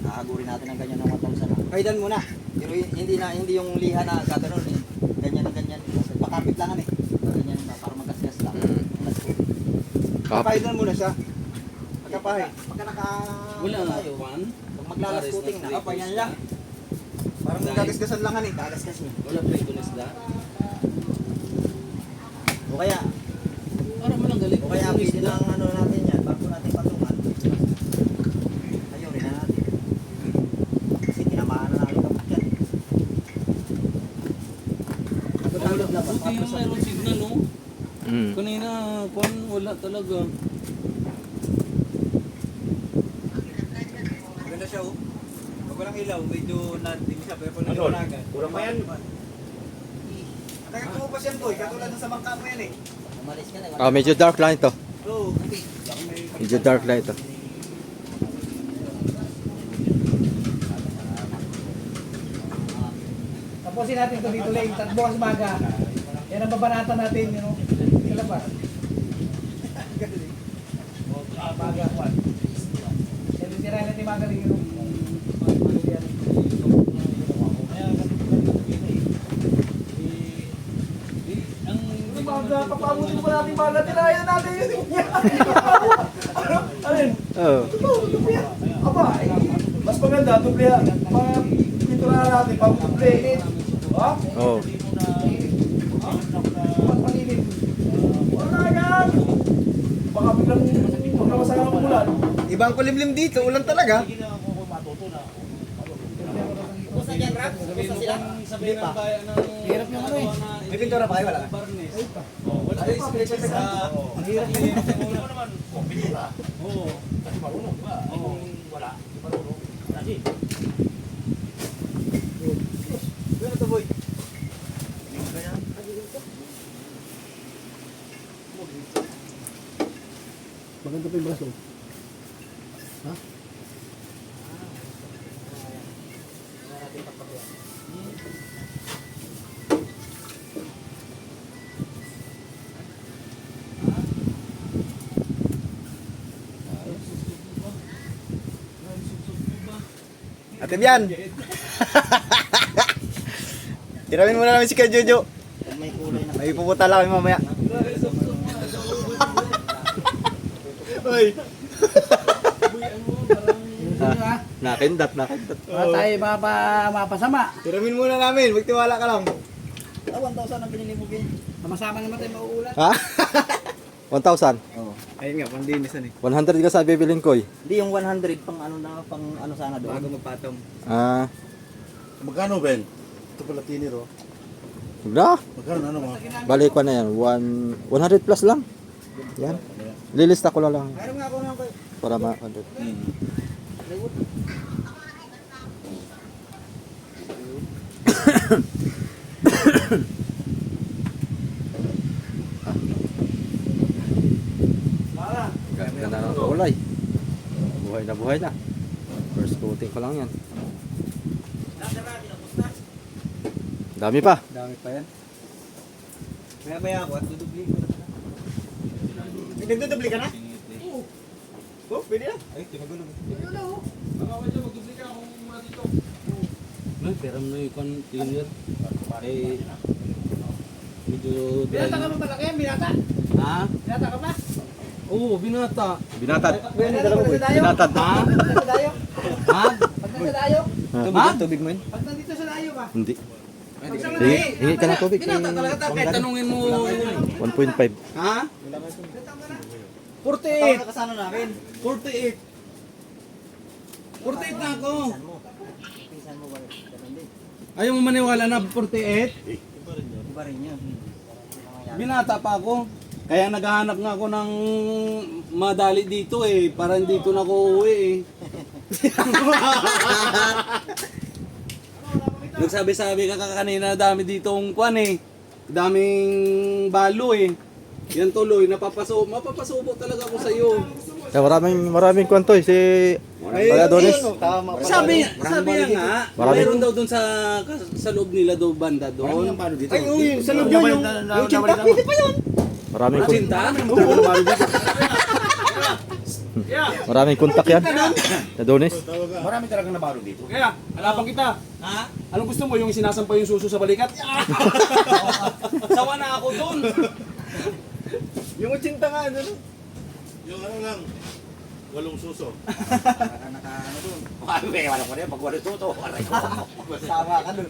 Speaker 2: Hahagurin natin ang ganyan ng 1,000.
Speaker 5: Kaidan muna.
Speaker 2: Pero hindi yung liha na gano'n eh. Ganyan na ganyan.
Speaker 5: Pakapit lang eh.
Speaker 2: Ganyan na para magkasgas lang.
Speaker 5: Kaidan muna siya. Pagkapahe.
Speaker 2: Pagka naka...
Speaker 6: Wala nga,
Speaker 2: tayo,
Speaker 6: Juan.
Speaker 2: Pag maglalaskuting na,
Speaker 5: Yan lang. Parang gagasgasan lang eh.
Speaker 2: gagasgas niya.
Speaker 6: Wala prito na isda.
Speaker 2: O kaya,
Speaker 6: Para malanggaling.
Speaker 2: o kaya pwede ng ano natin yan, bago natin patungan. Ayun, rin na natin. Kasi tinamaan na natin kapag yan.
Speaker 6: Buti yung mayroong signal no.
Speaker 1: Mm.
Speaker 6: Kanina, wala talaga.
Speaker 5: Maganda siya oh. Pag walang ilaw, medyo natin siya. Pero pag
Speaker 4: Ano?
Speaker 5: naliwanagan.
Speaker 4: Kulang pa yan.
Speaker 5: Nagkakumupas yan boy. Katulad ng sa bangka mo yan eh.
Speaker 2: Umalis ka na.
Speaker 1: Medyo dark lang ito.
Speaker 5: Oo.
Speaker 1: Medyo dark lang ito.
Speaker 7: Tapusin natin ito dito lang, bukas maga. Yan ang babanatan natin, you know. Sila ba? Maga, Juan. Yan yung tirahan natin maga rin, you know.
Speaker 3: Papabutin mo natin bala, tirayan natin yun. Alin?
Speaker 1: Oh.
Speaker 3: Aba, mas maganda, dublehan. Pintura natin, pag-duble. Ha?
Speaker 1: Oh.
Speaker 3: Pag-paninit. Wala yan! Baka biglang magkawasaya ng ulan.
Speaker 5: Ibang kulimlim dito. Ulan talaga.
Speaker 2: Basta dyan, Rap. Basta sila.
Speaker 6: Sabihin ng bayan ng...
Speaker 2: Hirap yung ano eh.
Speaker 5: May pintura pa kayo wala?
Speaker 6: Barnes.
Speaker 5: Wala kayo special sa...
Speaker 6: Ang hirap na yun. Oo.
Speaker 3: Maganda pa yung braso. Ha?
Speaker 5: Atim yan. Tiramin muna namin si Kuya Jojo.
Speaker 2: Pag may kulay na.
Speaker 5: May pupunta lang kami mamaya. Uy.
Speaker 1: Nakindat.
Speaker 7: Para tayo mapasama.
Speaker 5: Tiramin muna namin. Magtiwala ka lang.
Speaker 2: 1,000 ang binili mo, Bin.
Speaker 7: Masama naman tayo mauulat.
Speaker 1: Ha? 1,000.
Speaker 5: Ayun nga, pandinisan eh.
Speaker 1: 100 ka sa bibilin ko eh.
Speaker 2: Hindi yung 100 pang ano sana doon.
Speaker 5: Bago magpatong.
Speaker 1: Ah,
Speaker 4: Magkano, Ben?
Speaker 3: Ito pala tiniro.
Speaker 1: na.
Speaker 4: Magkano, ano mo?
Speaker 1: Balik ko na yan. 100 plus lang. Yan. Lilista ko na lang.
Speaker 2: Meron nga ako ng
Speaker 1: Para ma-100. Ganda na ng kulay. Buhay na. First coating ko lang yan. Dami pa.
Speaker 5: Dami pa yan. Maya ako at dudubli ko. Nagdudubli ka na? Oo. Oh, pwede na. Ay, timagulo.
Speaker 6: Ay, pero may container. Eh, medyo
Speaker 7: Binata
Speaker 6: dry.
Speaker 7: ka ba malaki? Binata?
Speaker 6: Ha?
Speaker 7: Binata ka ba?
Speaker 6: Oo, binata.
Speaker 1: Binatad.
Speaker 7: Binatad ha? Pag nasa dayo?
Speaker 6: Ha?
Speaker 7: Pag nasa dayo?
Speaker 5: Tubig mo yun?
Speaker 7: Pag nandito sa dayo ka?
Speaker 1: Hindi.
Speaker 7: Pag sa
Speaker 1: Hingi ka ng tubig.
Speaker 6: Binata talaga ta. Kahit tanungin mo.
Speaker 1: 1.5.
Speaker 6: Ha?
Speaker 2: 48. Kasano namin?
Speaker 6: 48. 48 na ako.
Speaker 2: Pisan mo ba? Ganun din.
Speaker 6: Ayaw mo maniwala na 48?
Speaker 2: Iba rin yun.
Speaker 6: Binata pa ako. Kaya naghahanap nga ako ng madali dito eh. Para dito na ako uuwi eh. Nagsabi-sabi ka kanina, dami dito ang kwan eh. Daming balo eh. Yan tuloy, mapapasubo talaga ako sa iyo.
Speaker 1: Kaya maraming kwanto eh. Si Adonis.
Speaker 5: Tama.
Speaker 6: Sabi niya nga,
Speaker 1: Marami.
Speaker 6: mayroon daw doon sa loob nila daw banda doon.
Speaker 5: Ay, uy, sa loob yun yung chinta. Pwede pa yun.
Speaker 1: Maraming
Speaker 6: Sinta?
Speaker 1: maraming kontak yan. Adonis.
Speaker 4: Marami talagang nabaro dito.
Speaker 3: Kaya, halapan kita.
Speaker 6: Ha?
Speaker 3: Anong gusto mo? Yung sinasampay yung suso sa balikat?
Speaker 6: Sawa na ako doon.
Speaker 5: Yung chinta nga, ano?
Speaker 4: Yung ano lang, walong suso.
Speaker 2: Naka-ano doon.
Speaker 4: Wala ko na yan, pag walong suso.
Speaker 2: Sama ka doon.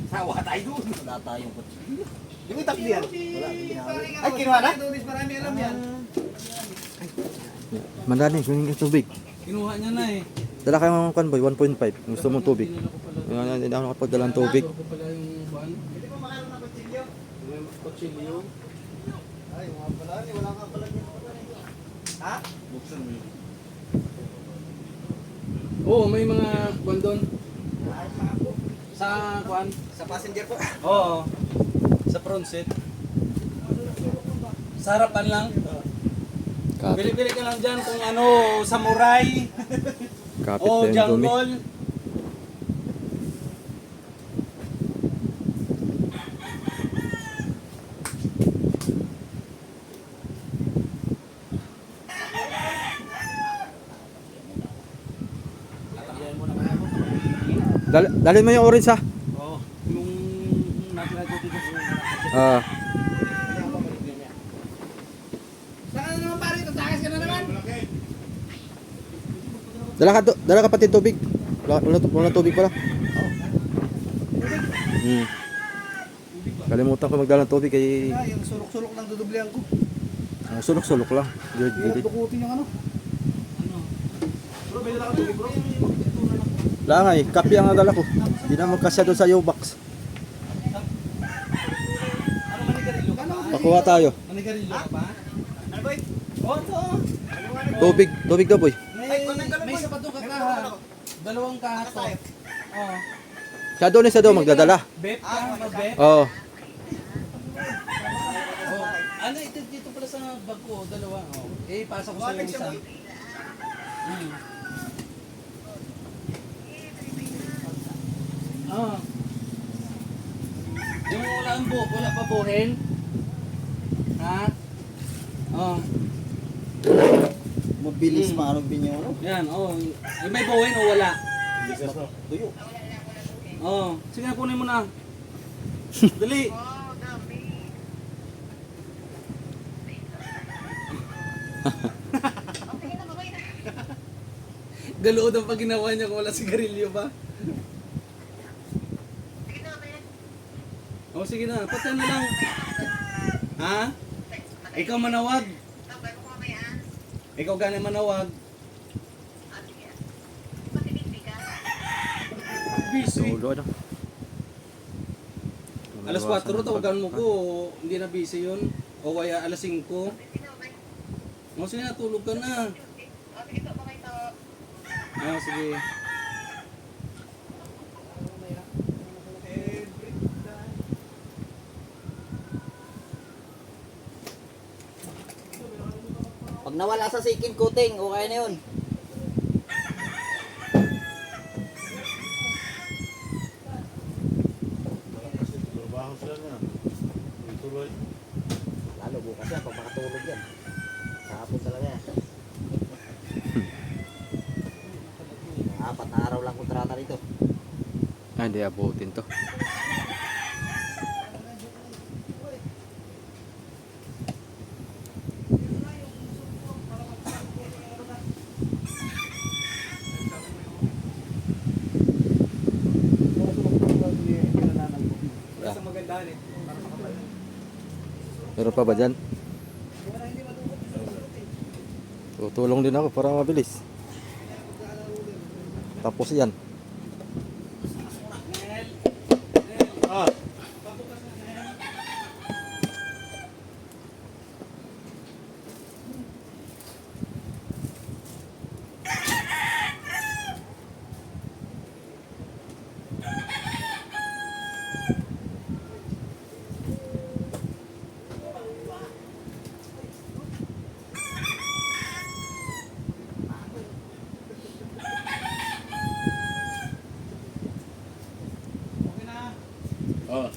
Speaker 4: Sawa tayo doon.
Speaker 2: Wala tayong kutsilyo.
Speaker 5: Yung itak diyan.
Speaker 2: Wala, binawi.
Speaker 5: Ay, kinuha na?
Speaker 7: Marami alam yan.
Speaker 1: Mandani, humingi ka tubig.
Speaker 6: Kinuha niya na eh.
Speaker 1: Dala kayong kwan boy, 1.5. Gusto mong tubig. Hindi ako nakapagdala ng tubig.
Speaker 6: Ako pala yung ban.
Speaker 5: Hindi mo makaroon ng kutsilyo.
Speaker 6: May kutsilyo.
Speaker 5: Ay, mga pala, wala ka pala niyan. Ha?
Speaker 4: Buksan mo yun.
Speaker 6: Oo, may mga kwan doon. Sa kwan?
Speaker 5: Sa passenger po.
Speaker 6: Oo. Sa front seat. Sa harapan lang.
Speaker 1: Kapit,
Speaker 6: Pili-pili ka lang dyan kung ano, samurai
Speaker 1: kapit
Speaker 6: o
Speaker 1: na yung dumi.
Speaker 6: jungle.
Speaker 1: Dalhin mo yung orange ha.
Speaker 6: Oo. Yung natin natin dito.
Speaker 1: Ah,
Speaker 7: Saka na naman pare, tatakas ka na naman.
Speaker 1: dala ka pati tubig. Wala tubig pala. Kalimutan ko magdala ng tubig kay
Speaker 7: Yung sulok-sulok lang dudublihan ko.
Speaker 1: sulok-sulok lang. Gilid.
Speaker 7: Dukutin yung ano.
Speaker 1: Wala nga eh, kape ang nadala ko. Hindi na magkasya doon sa U-box. Pakuha tayo.
Speaker 6: Manigarilyo ka ba?
Speaker 5: Ano ba?
Speaker 6: Oo, ito.
Speaker 1: Tubig daw boy.
Speaker 6: May sapat doon kakaha. Dalawang kahat to. Oo.
Speaker 1: Siya doon isa daw magdadala.
Speaker 6: Bet ka, bet.
Speaker 1: Oo.
Speaker 6: Ano, ito dito pala sa bag ko, dalawa. Oh. Eh, pasok ko sa yung isa. Ah. Yung wala pa buhin. Ha? Oh.
Speaker 2: Mabilis maano binyo.
Speaker 6: Yan, oh. Yung may buhin o wala?
Speaker 2: Tuyo.
Speaker 6: Oh, sige na kunin mo na. Dali. Galood ang pag ginawa niya kung wala sigarilyo pa. Oh, sige na. Patan na lang. Ha? Ikaw manawag. Ikaw gani manawag. Busy.
Speaker 1: Tulo ano.
Speaker 6: Alas 4 tawagan mo ko. Hindi na busy yun. O kaya alas 5. O sige na, tulog ka na. Ah, sige.
Speaker 2: Pag nawala sa second coating, okay na yun. Lalo bukas yan, pag makatulog yan. Kahapon talaga yan. 4 na araw lang kontrata dito.
Speaker 1: Ay, hindi abutin to.
Speaker 3: Sa magandahan eh.
Speaker 1: Meron pa ba dyan? Tutulong din ako para mabilis. Tapos yan.
Speaker 6: Oh.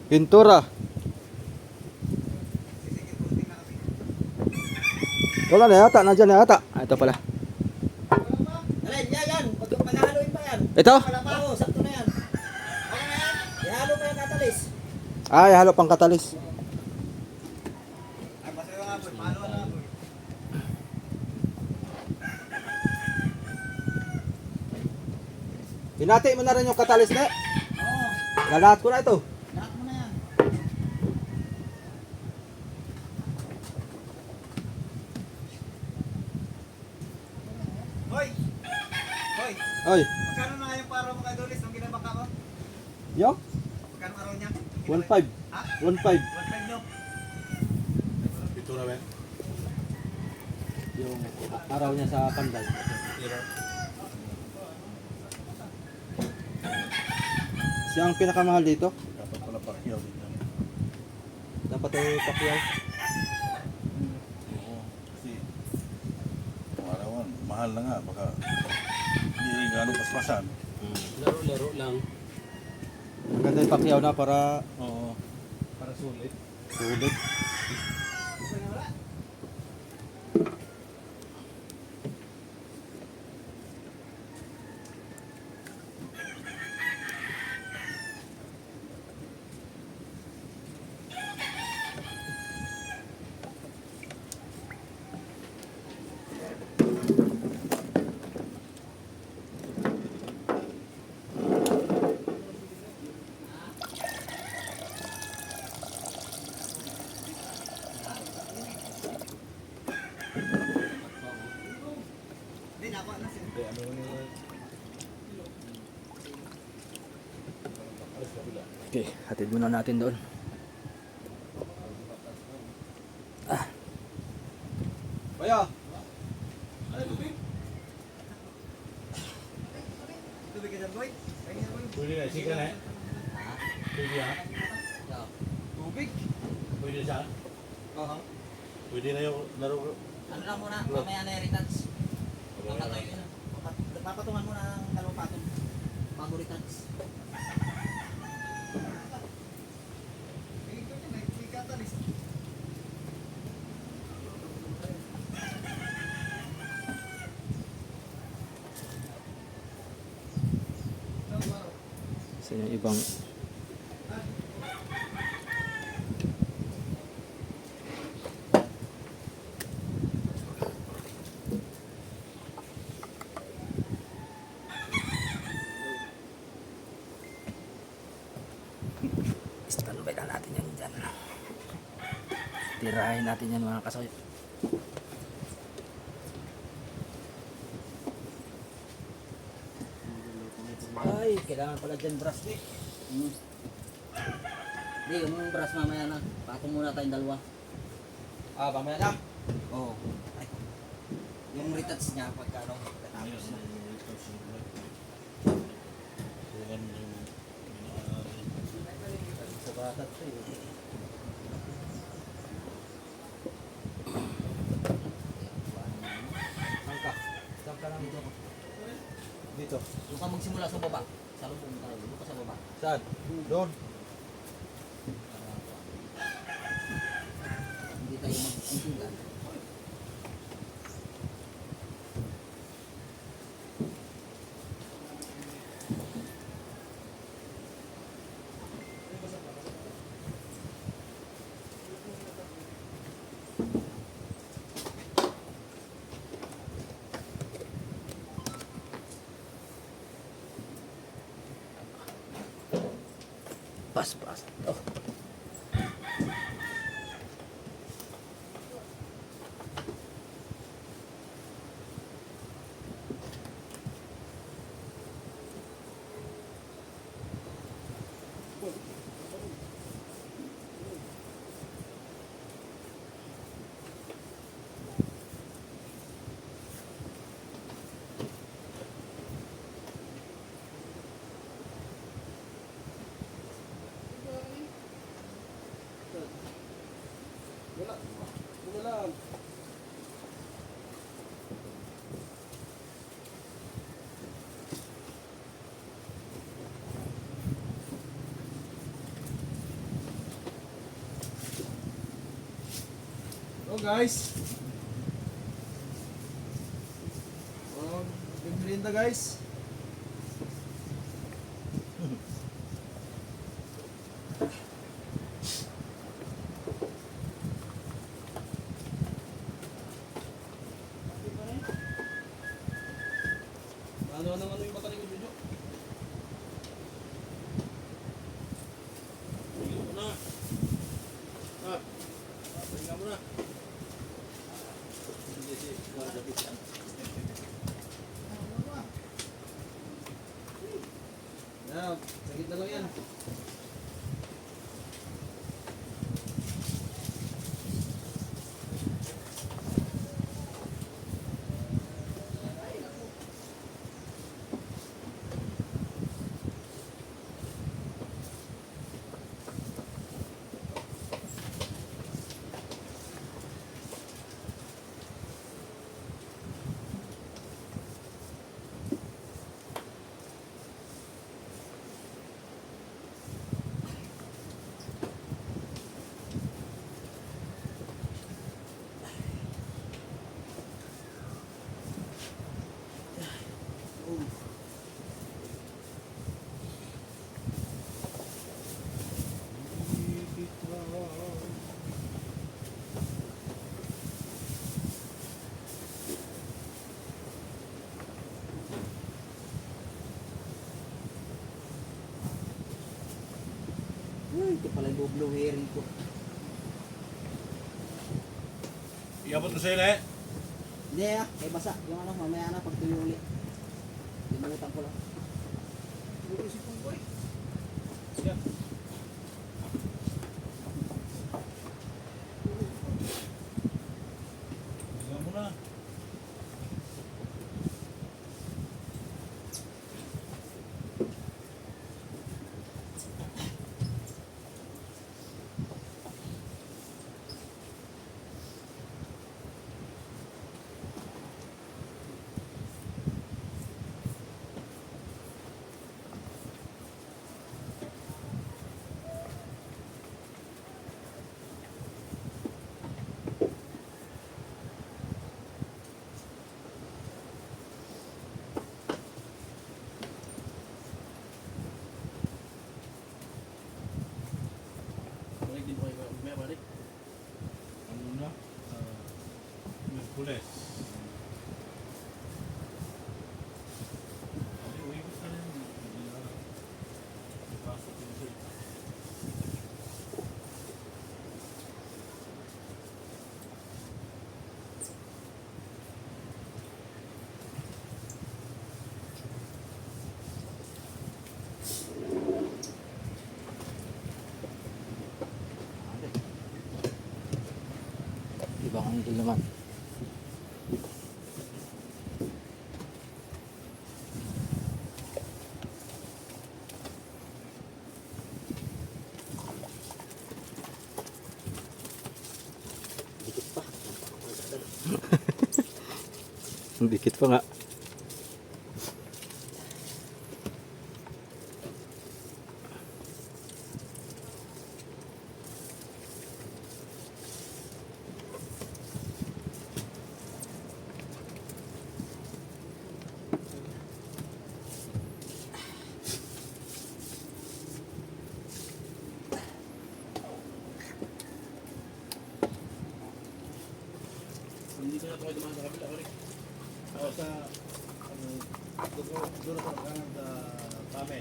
Speaker 1: Pintura. Wala na yata, nandiyan na yata. Ah, ito pala.
Speaker 2: Alin, yan. Pag-haluin pa yan.
Speaker 1: Ito?
Speaker 2: Wala pa ako, sakto na yan. Okay na yan? Ihalo pa yung katalis.
Speaker 1: Ay, halo pang katalis.
Speaker 5: Ay, masaya nga po. Palo na po.
Speaker 1: Hinati mo na rin yung katalis na.
Speaker 2: Oo,
Speaker 1: Lalahat ko na ito.
Speaker 2: lahat mo na yan.
Speaker 5: Hoy! Hoy!
Speaker 1: Ay,
Speaker 5: Magkano na nga yung para mo kay Dolis nung ginabaka ko?
Speaker 1: yo.
Speaker 5: Magkano araw niya?
Speaker 1: 1.5.
Speaker 5: Ha?
Speaker 1: 1.5.
Speaker 5: 1.5 nyo?
Speaker 4: Ito na ba?
Speaker 1: Yung araw niya sa Panday. Siya ang pinakamahal dito.
Speaker 4: Dapat pala pakyaw din yan.
Speaker 1: Dapat ay pakyaw.
Speaker 4: Oo. Kasi kung arawan, mahal na nga. Baka hindi rin gano'ng paspasan.
Speaker 6: Laro-laro lang.
Speaker 1: Maganda yung pakyaw na para
Speaker 4: Oo.
Speaker 6: Para sulit.
Speaker 1: sulit. Okay, hatid muna natin doon.
Speaker 5: Kaya,
Speaker 4: Pwede na, sige na. Pwede na.
Speaker 5: tubig.
Speaker 4: Pwede sa.
Speaker 5: Oo.
Speaker 4: Pwede na yung laro.
Speaker 2: Ano lang muna, mamaya na yung retards. Papatungan muna ng dalawang patong. Bago retards.
Speaker 1: Sa yung ibang standby lang natin yan dyan. Tirahin natin yan mga kasoy.
Speaker 2: Ay, kailangan pala dyan brush eh. Hindi, yung brush mamaya na. Patong muna tayong dalawa.
Speaker 5: Ah, mamaya na.
Speaker 2: Oo. Ay, yung retards niya pagka ano, katapos na. Sa batat to eh.
Speaker 5: Saan ka lang?
Speaker 2: Dito ako.
Speaker 5: Dito.
Speaker 2: Doon ka magsimula sa baba. Sa lubong tayo. Doon ka sa baba.
Speaker 5: Saan? Doon.
Speaker 2: Hindi tayo mag-intingan.
Speaker 1: Pas. Oh.
Speaker 3: Wala lang. Hello guys. Bimbrinda guys. Ano yung mata ni Jojo?
Speaker 4: Tingnan mo na. Tingnan mo na.
Speaker 3: Yan, sagit na lang yan.
Speaker 2: Uy, ito pala yung blue hearing ko.
Speaker 4: Iabot mo sa'yo na eh.
Speaker 2: Hindi ah, kay basa. Yung ano, mamaya na pag tuyo ulit. Limutan ko lang.
Speaker 3: Isip ko eh.
Speaker 1: Ibang angle naman. Dikit pa nga.
Speaker 6: Hindi ko na ito dumaan sa kapila ko rin. Ako sa, doon sa kanan sa Tame.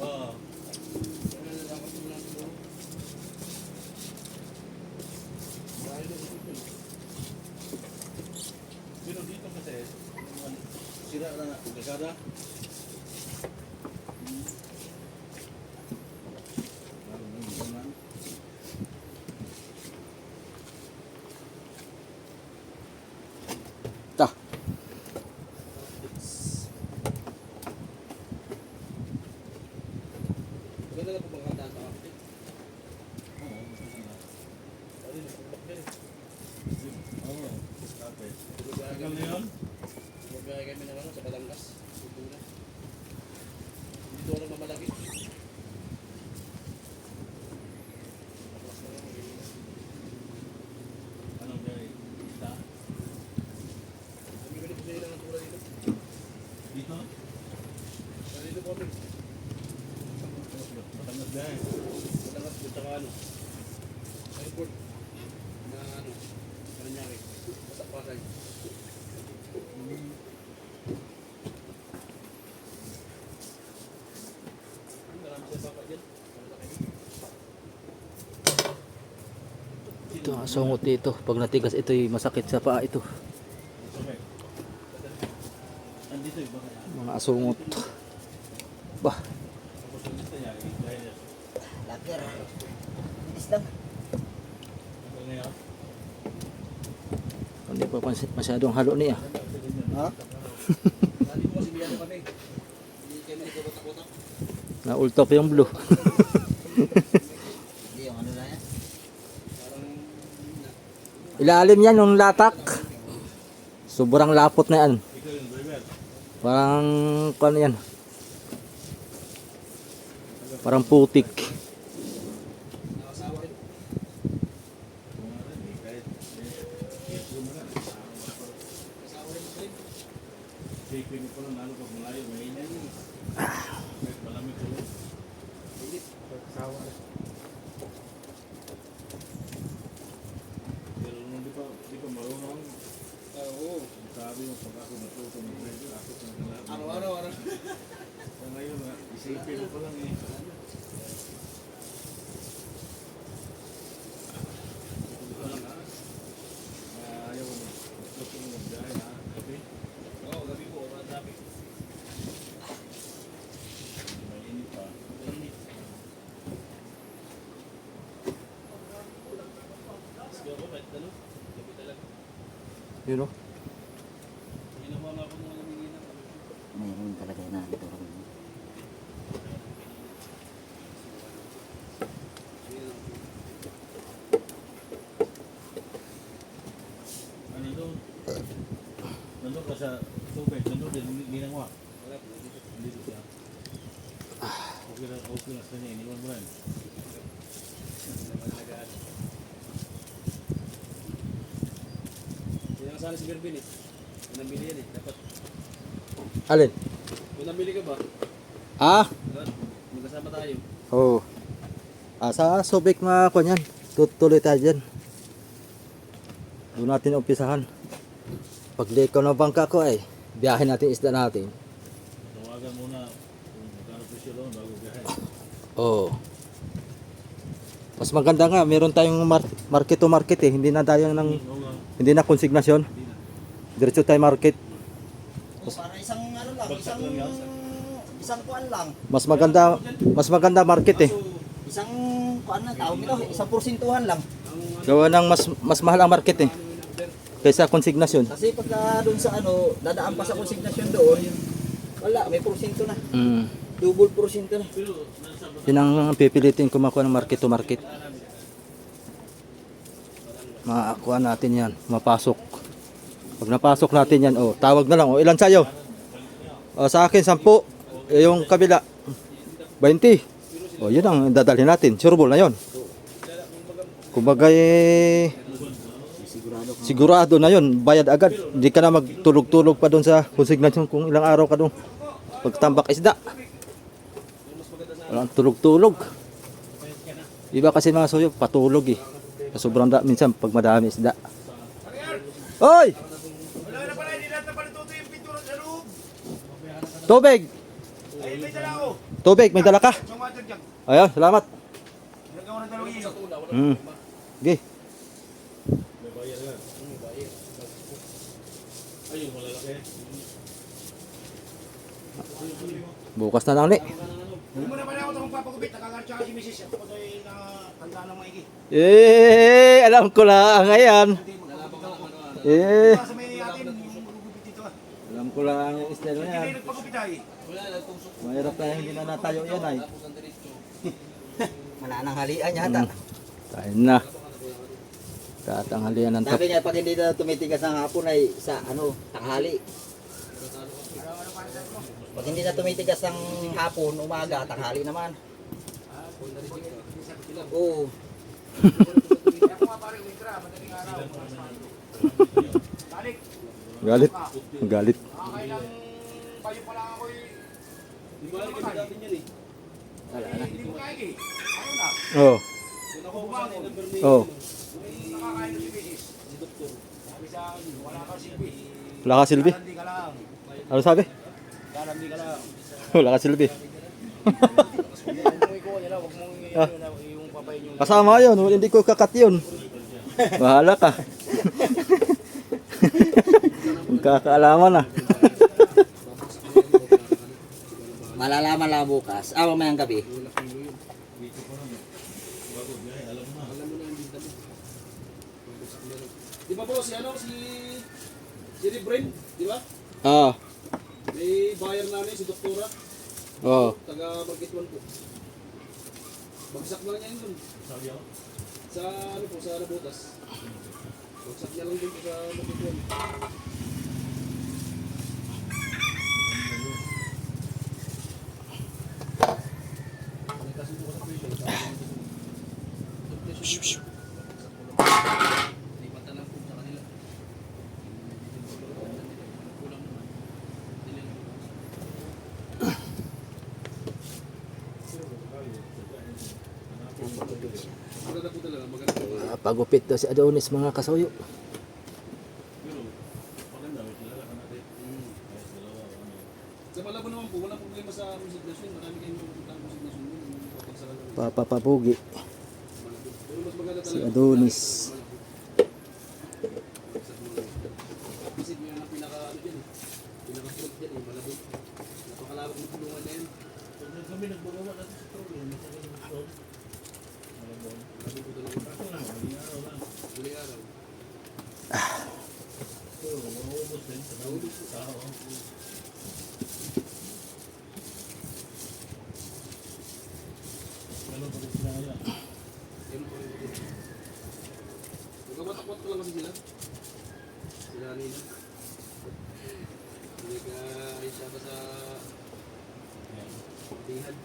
Speaker 6: Oo. Pero dito kasi, sira na kalsada.
Speaker 1: Ta.
Speaker 6: Maganda na po bang kanta sa kapit? Tagal na yun? Magkaya kami ng ano sa Batangas. Dito ako mamalaki. Anong gaya? Kita? Bibili ko sa ilang natura dito. Dito? Dito po kami. Batangas gaya. Batangas po tsaka ano. Airport. Na ano. Paranaque. Pasay.
Speaker 1: Ito ang sungot dito. Pag natigas ito'y masakit sa paa ito.
Speaker 6: Andito yung baka
Speaker 1: Mga asungot. Bah,
Speaker 2: Lager. Bilis lang.
Speaker 1: hindi pa masyadong halo niya.
Speaker 2: Ha?
Speaker 6: Dati ko kasi biyano kami. Hindi kami nagkabatak-batak.
Speaker 1: Na-ultop yung blue.
Speaker 2: Hindi, yung ano na yan.
Speaker 6: Parang
Speaker 1: Ilalim yan yung latak. Sobrang lapot na yan. Parang ano yan. Parang putik.
Speaker 6: nakasawa rin. Kasawa rin rin.
Speaker 3: Sipin ko lang lalo pag malayo, mainit. Malamig ko. Pero nung di pa marunong,
Speaker 6: Oo.
Speaker 3: sabi mo pag ako natuto ng radio, ako sa lahat.
Speaker 6: Araw-araw.
Speaker 3: So ngayon, isipin ko lang eh. Ito lang ha. Ayaw ko gusto mo magbiyahe ha. Gabi.
Speaker 6: Oo, gabi po. Mga traffic.
Speaker 3: Mainit pa.
Speaker 6: Mainit. Sige ako, kahit dalo. Gabi talaga.
Speaker 1: You know?
Speaker 6: Ginawa nga ako ng aluminum.
Speaker 2: Mayroon talaga na ito.
Speaker 3: Ano doon? Nandun ka sa tubig, nandun din, ginagawa.
Speaker 6: Wala po. Dito.
Speaker 3: Dito siya. Okay na sa kanya, iniwan mo rin.
Speaker 6: Hindi na sana si Berbin eh. Nabili yan eh. Dapat.
Speaker 1: Alin?
Speaker 6: May nabili ka ba?
Speaker 1: Ah?
Speaker 6: Magkasama tayo.
Speaker 1: Oo. Sa Subic mga kwan yan. Tutuloy tayo dyan. Doon natin umpisahan. Pag liko ng bangka ko ay biyahin natin isda natin.
Speaker 6: Tawagan muna kung magkano presyo doon bago biyahe.
Speaker 1: Oo. Mas maganda nga, meron tayong market to market eh. Hindi na tayo ng hindi na konsignasyon. Diretso tayo market.
Speaker 2: Para isang ano lang, isang kuan lang.
Speaker 1: Mas maganda market eh.
Speaker 2: Isang kuan na tawag nito, isang porsintuhan lang.
Speaker 1: Gawa ng mas mahal ang market eh. Kaysa konsignasyon.
Speaker 2: Kasi pagka doon sa ano, dadaan pa sa konsignasyon doon, wala, may porsinto na. Double porsinto na.
Speaker 1: Yun ang pipilitin ko makuha ng market to market. Makakuha natin yan, mapasok. Pag napasok natin yan, oh, tawag na lang. Oh, ilan sa'yo? Oh, sa akin, 10. Yung kabila, 20. Oh, yun ang dadalhin natin. Sureball na yun. Kumbaga, sigurado na yun. Bayad agad. Hindi ka na magtulog-tulog pa doon sa konsignasyon kung ilang araw ka doon. Pagtambak isda. Walang tulog-tulog. Iba kasi mga soyo, patulog eh. Sobrang minsan pag madami isda. Hoy!
Speaker 4: Wala na pala, hindi natin palituto yung pintura sa loob.
Speaker 1: Tubig!
Speaker 4: Ay, may dala ako.
Speaker 1: Tubig, may dala ka?
Speaker 4: Isang water jug.
Speaker 1: Ayun, salamat.
Speaker 4: Nagawa ng dalawang iyo.
Speaker 1: Okay. Bukas na lang ni.
Speaker 4: Hindi mo na pala ako ito magpapagupit. Nakakartsa ka si Mrs. Ako ito ay nakatanda ng maigi.
Speaker 1: Alam ko lang ngayon.
Speaker 4: Sa may atin, yung gugupit dito.
Speaker 1: Alam ko lang yung style na
Speaker 4: Hindi
Speaker 1: yan.
Speaker 4: kayo nagpagupit ay.
Speaker 1: Mahirap na hindi na natayo yan ay.
Speaker 2: Wala nang halian yata.
Speaker 1: Tayo na. Tatanghalian ng
Speaker 2: Sabi niya, pag hindi na tumitigas ng hapon ay sa ano, tanghali. Pag hindi na tumitigas ng hapon, umaga, tanghali naman. Oo.
Speaker 1: Galit. Galit.
Speaker 4: Kailang bayo pa lang ako eh.
Speaker 6: Di ba rin kasi natin yan eh.
Speaker 4: Hindi mo kaigi. Ano na?
Speaker 1: Oh.
Speaker 6: Yun ako kung saan yung number ni
Speaker 1: Oh.
Speaker 4: Nakakain na si Mrs.
Speaker 6: si Doktor.
Speaker 4: Sabi sa akin, wala ka silbi.
Speaker 1: Wala ka silbi?
Speaker 4: Lalandi ka lang.
Speaker 1: Ano sabi?
Speaker 4: Lalandi ka lang.
Speaker 1: Wala ka silbi. Ah.
Speaker 4: Yung papay nyo.
Speaker 1: Kasama yun. Hindi ko kakat yun. Bahala ka. Kakaalaman na.
Speaker 2: Malalaman lang bukas. Mamayang gabi.
Speaker 3: Di ba boss, si ano, si Rebrin, di ba?
Speaker 1: Ah.
Speaker 3: May buyer namin, si Doktora,
Speaker 1: Oh.
Speaker 3: taga Marketwan po. Bagsak lang niya yun dun. Sa ano po, sa Nabotas. Bagsak niya lang dun po sa Marketwan. Maganda po talaga, maganda po.
Speaker 1: Pagupit daw si Adonis mga kasoyo.
Speaker 3: Sa Malabo naman po, walang problema sa resignation. Marami kayong mapupunta ang resignation yun.
Speaker 1: Papapugi.
Speaker 3: Pero mas maganda
Speaker 1: Si
Speaker 3: talaga.
Speaker 1: Adonis.
Speaker 3: Isip nyo yung pinaka ano dyan eh. Pinaka-front dyan eh, Malabo. Napakalawak ng tulungan na yan. Pag kami nagbagawa natin sa problem, Magkabatakot ko lang kasi sila. Sila nila. Hindi ka isa pa sa tihad.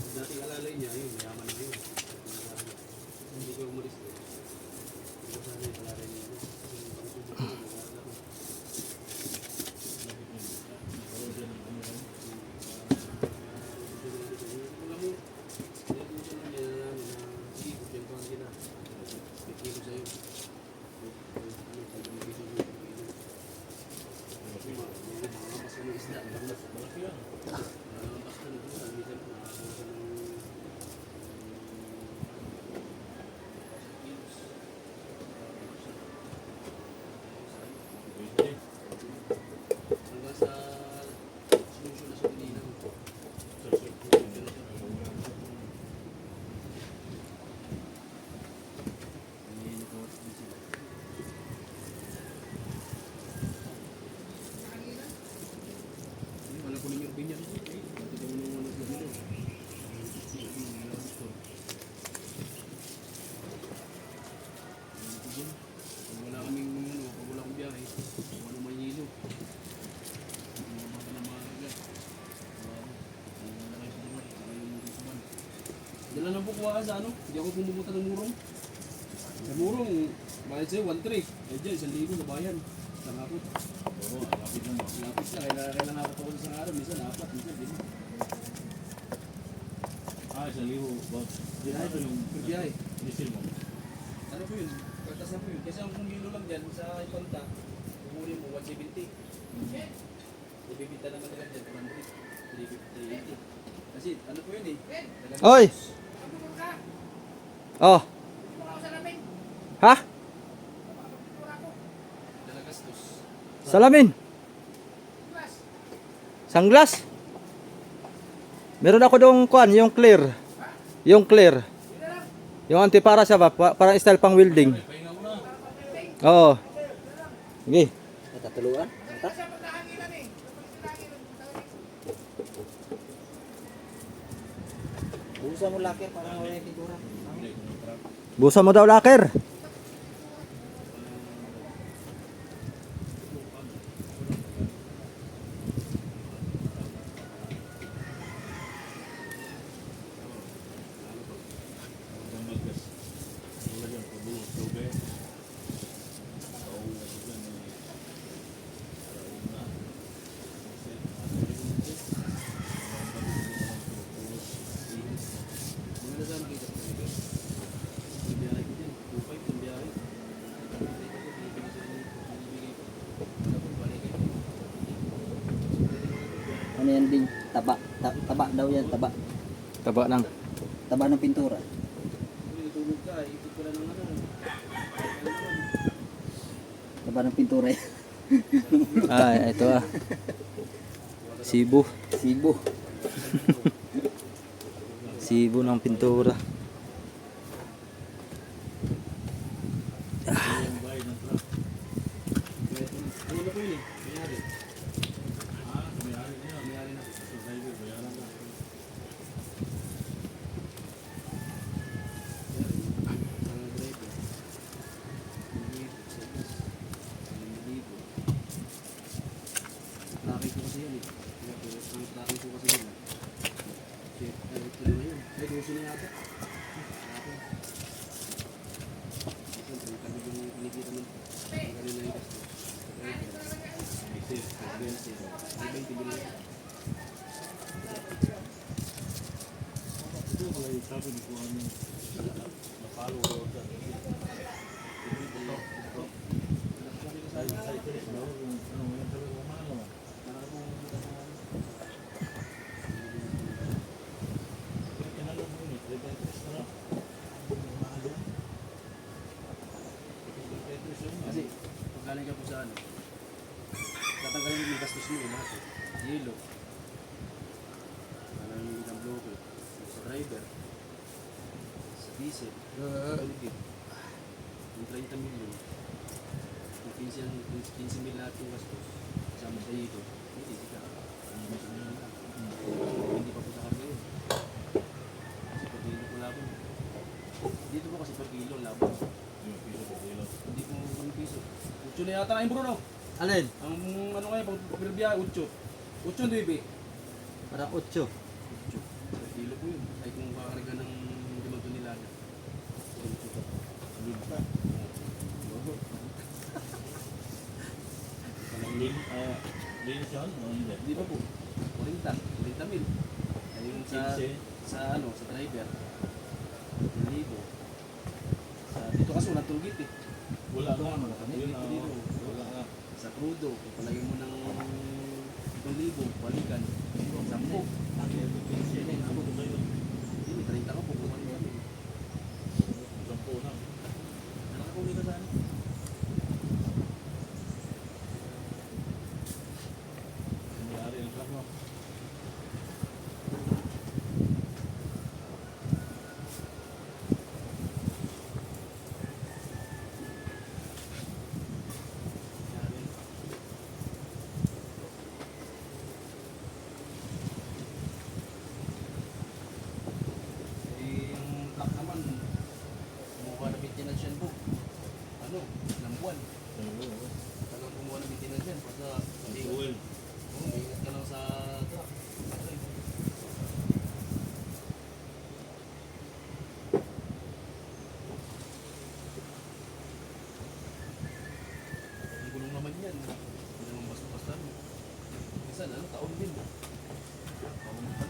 Speaker 3: Dating alalay niya, yun, mayaman na yun. Hindi ko
Speaker 6: Hanggang sa solusyon na sa kanila. Wala ko ninyo opinion. Pati kami nung ano sa dito. Pag wala kaming ano, pag wala akong biyahe, wala Maynilo. Dala lang po kuha ka sa ano, hindi ako pumupunta ng Murong. Sa Murong, bayad sa'yo 1.3. Eh dyan, 1,000 na bayan. Sa ngapot. Oo, lapit na mo. Lapit na, kailangan nga ako sa araw. Minsan 4, minsan 5.
Speaker 8: Ah, 1,000 ba?
Speaker 6: Biyahe po yung biyahe.
Speaker 8: Diesel mo.
Speaker 6: Ano po yun? Kaltas na po yun. Kasi ang kung kilo lang dyan sa Ipanta, kumunin mo 170. Ibibita naman nila dyan, 100. 380. Kasi ano po yun eh.
Speaker 1: Oy! Oh. Ha?
Speaker 6: Dalagastos.
Speaker 1: Salamin. Sunglass. Meron ako dong kuan, yung clear. Yung clear. Yung antipara siya ba? Parang style pang welding. Oo. Sige.
Speaker 2: Tatuluan? Ata? Busa mo laki para wala yung pintura.
Speaker 1: Busa mo daw laker.
Speaker 2: Ano yan din? Taba. Taba daw yan, taba.
Speaker 1: Taba ng.
Speaker 2: Taba ng pintura.
Speaker 6: Tulog ka, ikot ko lang ng ano.
Speaker 2: Taba ng pintura yan.
Speaker 1: Ah, ito ah. Sibo.
Speaker 2: Sibo.
Speaker 1: Sibo ng pintura.
Speaker 6: Ano po yun eh? Mayari. Mayari na. Laki ko kasi yan eh. Ang laki ko kasi yan. Ay, dosi na yata. Kami yung kinikita mo. Ang galing na yung gasto. Ay, 20 bilhin.
Speaker 8: Ito pala yung sabi ni Kuan napalo ko sa cyclist daw yung ano yung talaga umano. Kinalo mo yun, cyclist na.
Speaker 6: Kasi, pag galing ka po sa ano, tatanggalin mo yung gastos mo lahat eh. Yelo. Maraming isang bloke. Sa driver. Sa diesel. Sa ulit. Yung 30 million. Yung 15 mil lahat yung gastos. Kasama sa yelo. Hindi ka. Hindi pa po sa karga yun. Kasi per kilo po laban. Dito po kasi per kilo laban. Hindi po 1 piso. 8 na yata kayo Bruno.
Speaker 1: Alin?
Speaker 6: Ang ano kaya pag pirbiya 8. 8 9.
Speaker 1: Parang 8.
Speaker 6: 8. Per kilo po yun. Ay kung kakarga ng 5 tonelada. 8 pa. Libre pa.
Speaker 8: Linson o hindi?
Speaker 6: Di ba po? 40 mil. Ay yung sa ano, sa driver. 1,000. Sa dito kasi walang toll gate eh.
Speaker 8: Wala na
Speaker 6: Dito,
Speaker 8: wala na.
Speaker 6: sa crudo, kung palagay mo ng 7,000, balikan. 10. Ini 30 ka po. Bumalik. Anak ko dito saan? Yung truck naman, kumuha na maintenance yan po. Ano, ilang buwan. Tagang kumuha na maintenance yan. Basta hindi ko. May ingat ka lang sa truck. Ang gulong naman yan. Hindi naman basta-basta. Minsan, ano, taon din. Taon pa.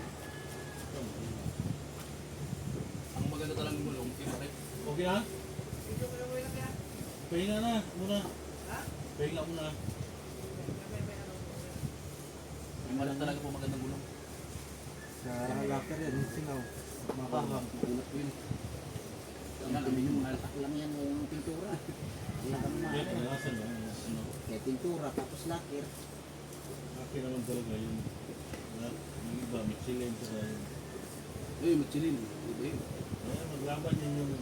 Speaker 6: Ang maganda talagang gulong, imakit.
Speaker 8: Okay na? Pahinga na muna. Pahinga muna.
Speaker 6: Yung malang talaga po magandang gulong.
Speaker 1: Sa locker yan, singaw.
Speaker 6: Makahang, unat ko yun. Ang dami yung malak lang yan yung pintura.
Speaker 2: Wala kang
Speaker 8: Yan,
Speaker 2: mahal.
Speaker 8: nasa na. Ano?
Speaker 2: May pintura, tapos lakir.
Speaker 8: Okay naman talaga yun. Yung iba, Michelin sa yun.
Speaker 6: Eh, magchilin. Iba yun.
Speaker 8: Kaya maglaban yun yung...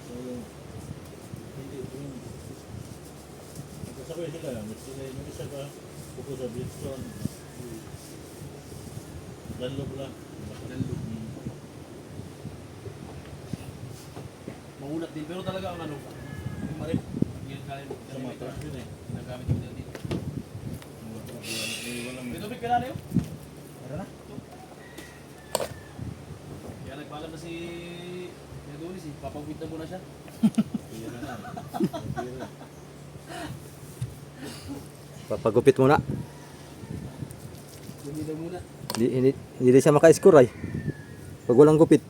Speaker 8: So, hindi yun. Magkasabay sila, Michelin. Yung isa pa, puko sa Bridgestone. Dunlop lang.
Speaker 6: Dunlop. Maunat din, pero talaga ang ano, yung marip,
Speaker 8: Sa mga truck yun eh.
Speaker 6: ginagamit yung dito.
Speaker 8: Walang...
Speaker 6: May tubig ka na yun?
Speaker 2: Meron na?
Speaker 6: Kaya nagpaalam na si Nedonis eh, papagwit na muna siya.
Speaker 8: Pira na. Pira.
Speaker 1: Papagupit muna.
Speaker 6: Lumida muna.
Speaker 1: Hindi siya maka-score ay. Pag walang gupit.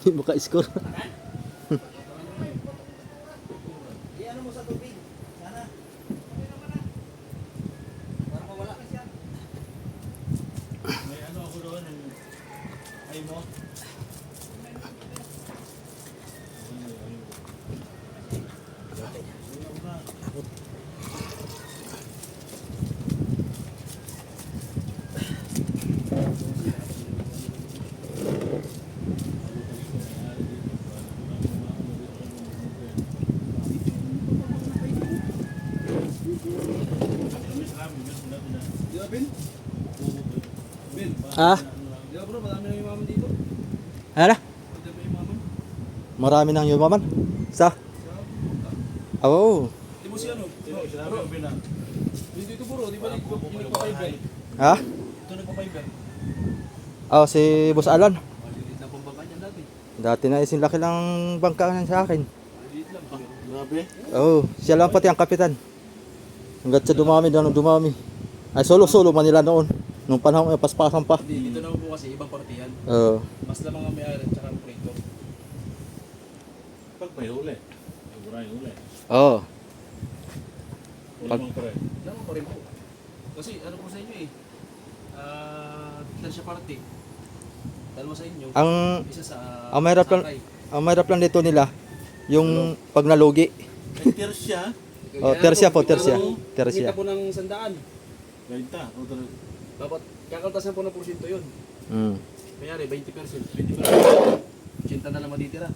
Speaker 1: Hindi maka-score.
Speaker 2: Ano mo sa tubig? Sana. Para mawala.
Speaker 8: May ano ako doon, yung... Ay mo?
Speaker 6: Di ba, Ben? Ben,
Speaker 1: Ah,
Speaker 6: di ba bro, madami na yung maman dito?
Speaker 1: ano na?
Speaker 6: Madami na yung maman.
Speaker 1: Marami nang yumaman. Sa? Oo.
Speaker 6: Di mo si ano?
Speaker 8: Sinabi ko na.
Speaker 6: Dito bro, di ba yung nagpa-fiber?
Speaker 1: Ha?
Speaker 6: Ito nagpa-fiber.
Speaker 1: Oh, si Boss Alan.
Speaker 6: Malilit na pambaba niyan dati.
Speaker 1: Dati na isin laki lang bangka sa akin.
Speaker 6: Malilit lang.
Speaker 8: Grabe.
Speaker 1: Oo, siya lang pati ang kapitan. Hanggat sa dumami, dumami. Ay, solo-solo man nila noon. Nung panahon ay paspasan pa.
Speaker 6: Hindi, dito naman po kasi ibang partihan.
Speaker 1: Oo.
Speaker 6: Mas lang mga may-ari at saka ang operator.
Speaker 8: Pag may huli. Siguro yung huli.
Speaker 1: Oo.
Speaker 8: Wala mang pre.
Speaker 6: Naman pa rin po. Kasi ano po sa inyo eh. Tansya party. Dalawa sa inyo.
Speaker 1: Ang
Speaker 6: Isa sa
Speaker 1: ang mahirap lang,
Speaker 6: Sakay.
Speaker 1: ang mahirap lang dito nila yung pag nalugi.
Speaker 8: May tier siya.
Speaker 1: Oh, tersia po, tersia. Tersia.
Speaker 6: Kita po ng 100.
Speaker 8: 20. Otro.
Speaker 6: Dapat kakaltasan po ng porsyento yun.
Speaker 1: Mm.
Speaker 6: Mayari, 20%. 20%. 80 na lang matitira.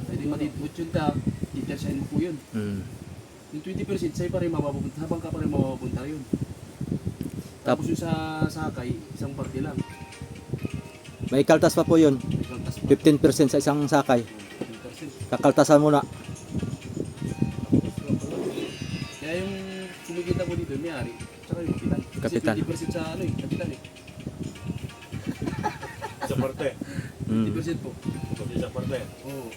Speaker 6: Pwede matitira, titersahin mo po yun.
Speaker 1: Mm.
Speaker 6: Yung 20% sa'yo pa rin mapapunta, habang ka pa rin mapapunta yun. Tapos yung sa sakay, isang parte lang.
Speaker 1: May kaltas pa po yun.
Speaker 6: May kaltas pa.
Speaker 1: 15% sa isang sakay.
Speaker 6: 15%.
Speaker 1: Kakaltasan muna.
Speaker 6: Kaya yung kumikita po dito, yung may-ari, tsaka yung kapitan.
Speaker 1: Kapitan.
Speaker 6: Kasi 20% sa ano eh, kapitan eh.
Speaker 8: Sa parte.
Speaker 1: Mm.
Speaker 6: 20% po.
Speaker 8: Kasi sa parte.
Speaker 6: Oo.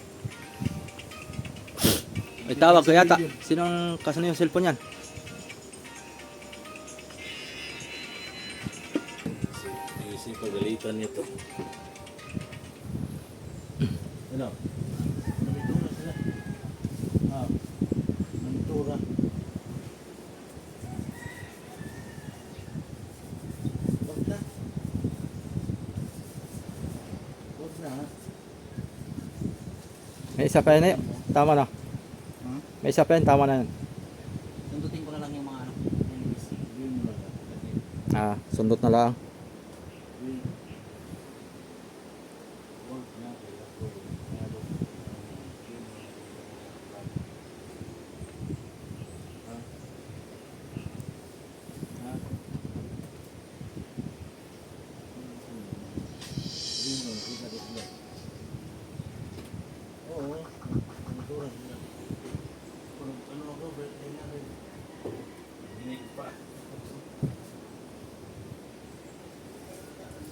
Speaker 1: May tawag ko yata. Sinong kasano yung cellphone yan?
Speaker 8: Isip pagalitan nito. Ano? Nandito na sila. Ah.
Speaker 1: isa pa yan eh. Tama na.
Speaker 2: Hmm?
Speaker 1: May isa pa yan, tama na yan.
Speaker 2: Sundutin ko na lang yung mga ano. Nilibis.
Speaker 1: Sundot na lang.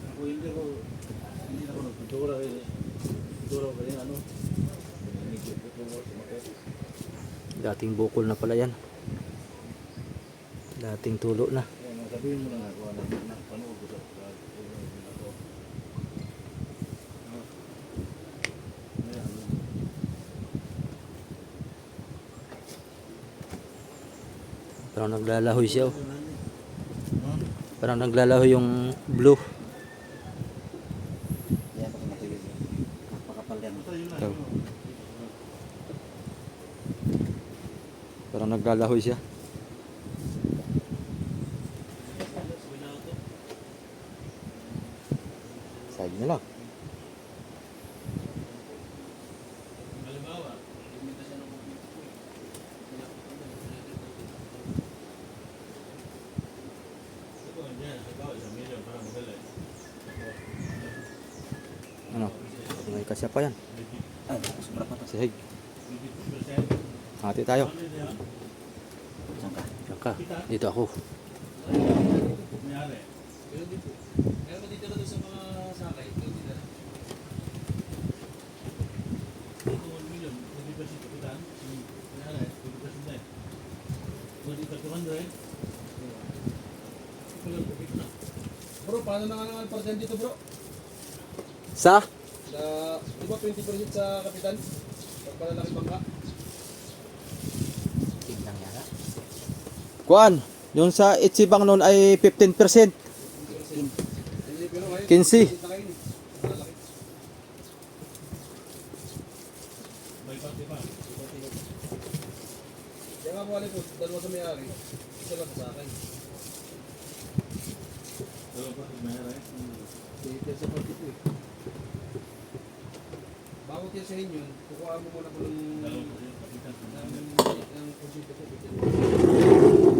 Speaker 8: Ako hindi na ako nagpintura kaya pintura ko kaya ano. Hindi ko sumakit.
Speaker 1: Dating bukol na pala yan. Dating tulo na.
Speaker 8: Kaya sabihin mo lang ako na panood ko sa ako.
Speaker 1: Parang naglalahoy siya. Oh. Parang naglalahoy yung blue.
Speaker 2: Kaya ako matulog. Napakapal yan.
Speaker 1: Ito. Parang naglalahoy siya. Side na lang. Ano? May kasya pa yan.
Speaker 2: Ay, sobra pa to.
Speaker 1: Sihig. Hati tayo.
Speaker 2: Saan ka?
Speaker 1: Diyan ka. Dito ako.
Speaker 8: Mayari.
Speaker 6: Kaya matitira doon sa mga sakay. Kaya matitira.
Speaker 8: Ito 1 million. Hindi pa si Kapitan. Mayari. Hindi pa si Day. Hindi pa 200. Ito lang kapit na.
Speaker 6: Bro, paano na nga naman percent dito bro?
Speaker 1: Sa?
Speaker 6: Sa, di ba 20% sa kapitan? Pag malalaki bangka?
Speaker 2: Tingnan niya na.
Speaker 1: Kuan. Yung sa Ichibang noon ay 15%.
Speaker 6: Hindi, pero ngayon,
Speaker 1: 15.
Speaker 6: kita kayo ni. Malalaki.
Speaker 8: May pati pa.
Speaker 6: Kaya nga po alin po, dalawa sa may-ari. Isa lang sa akin.
Speaker 8: Dalawa pa. Mayari.
Speaker 6: Dito sa pati po eh. Bago tiyan sa inyo, kukuha mo muna ko ng
Speaker 8: Dalawa pa yung Kapitan.
Speaker 6: ng konsito ko.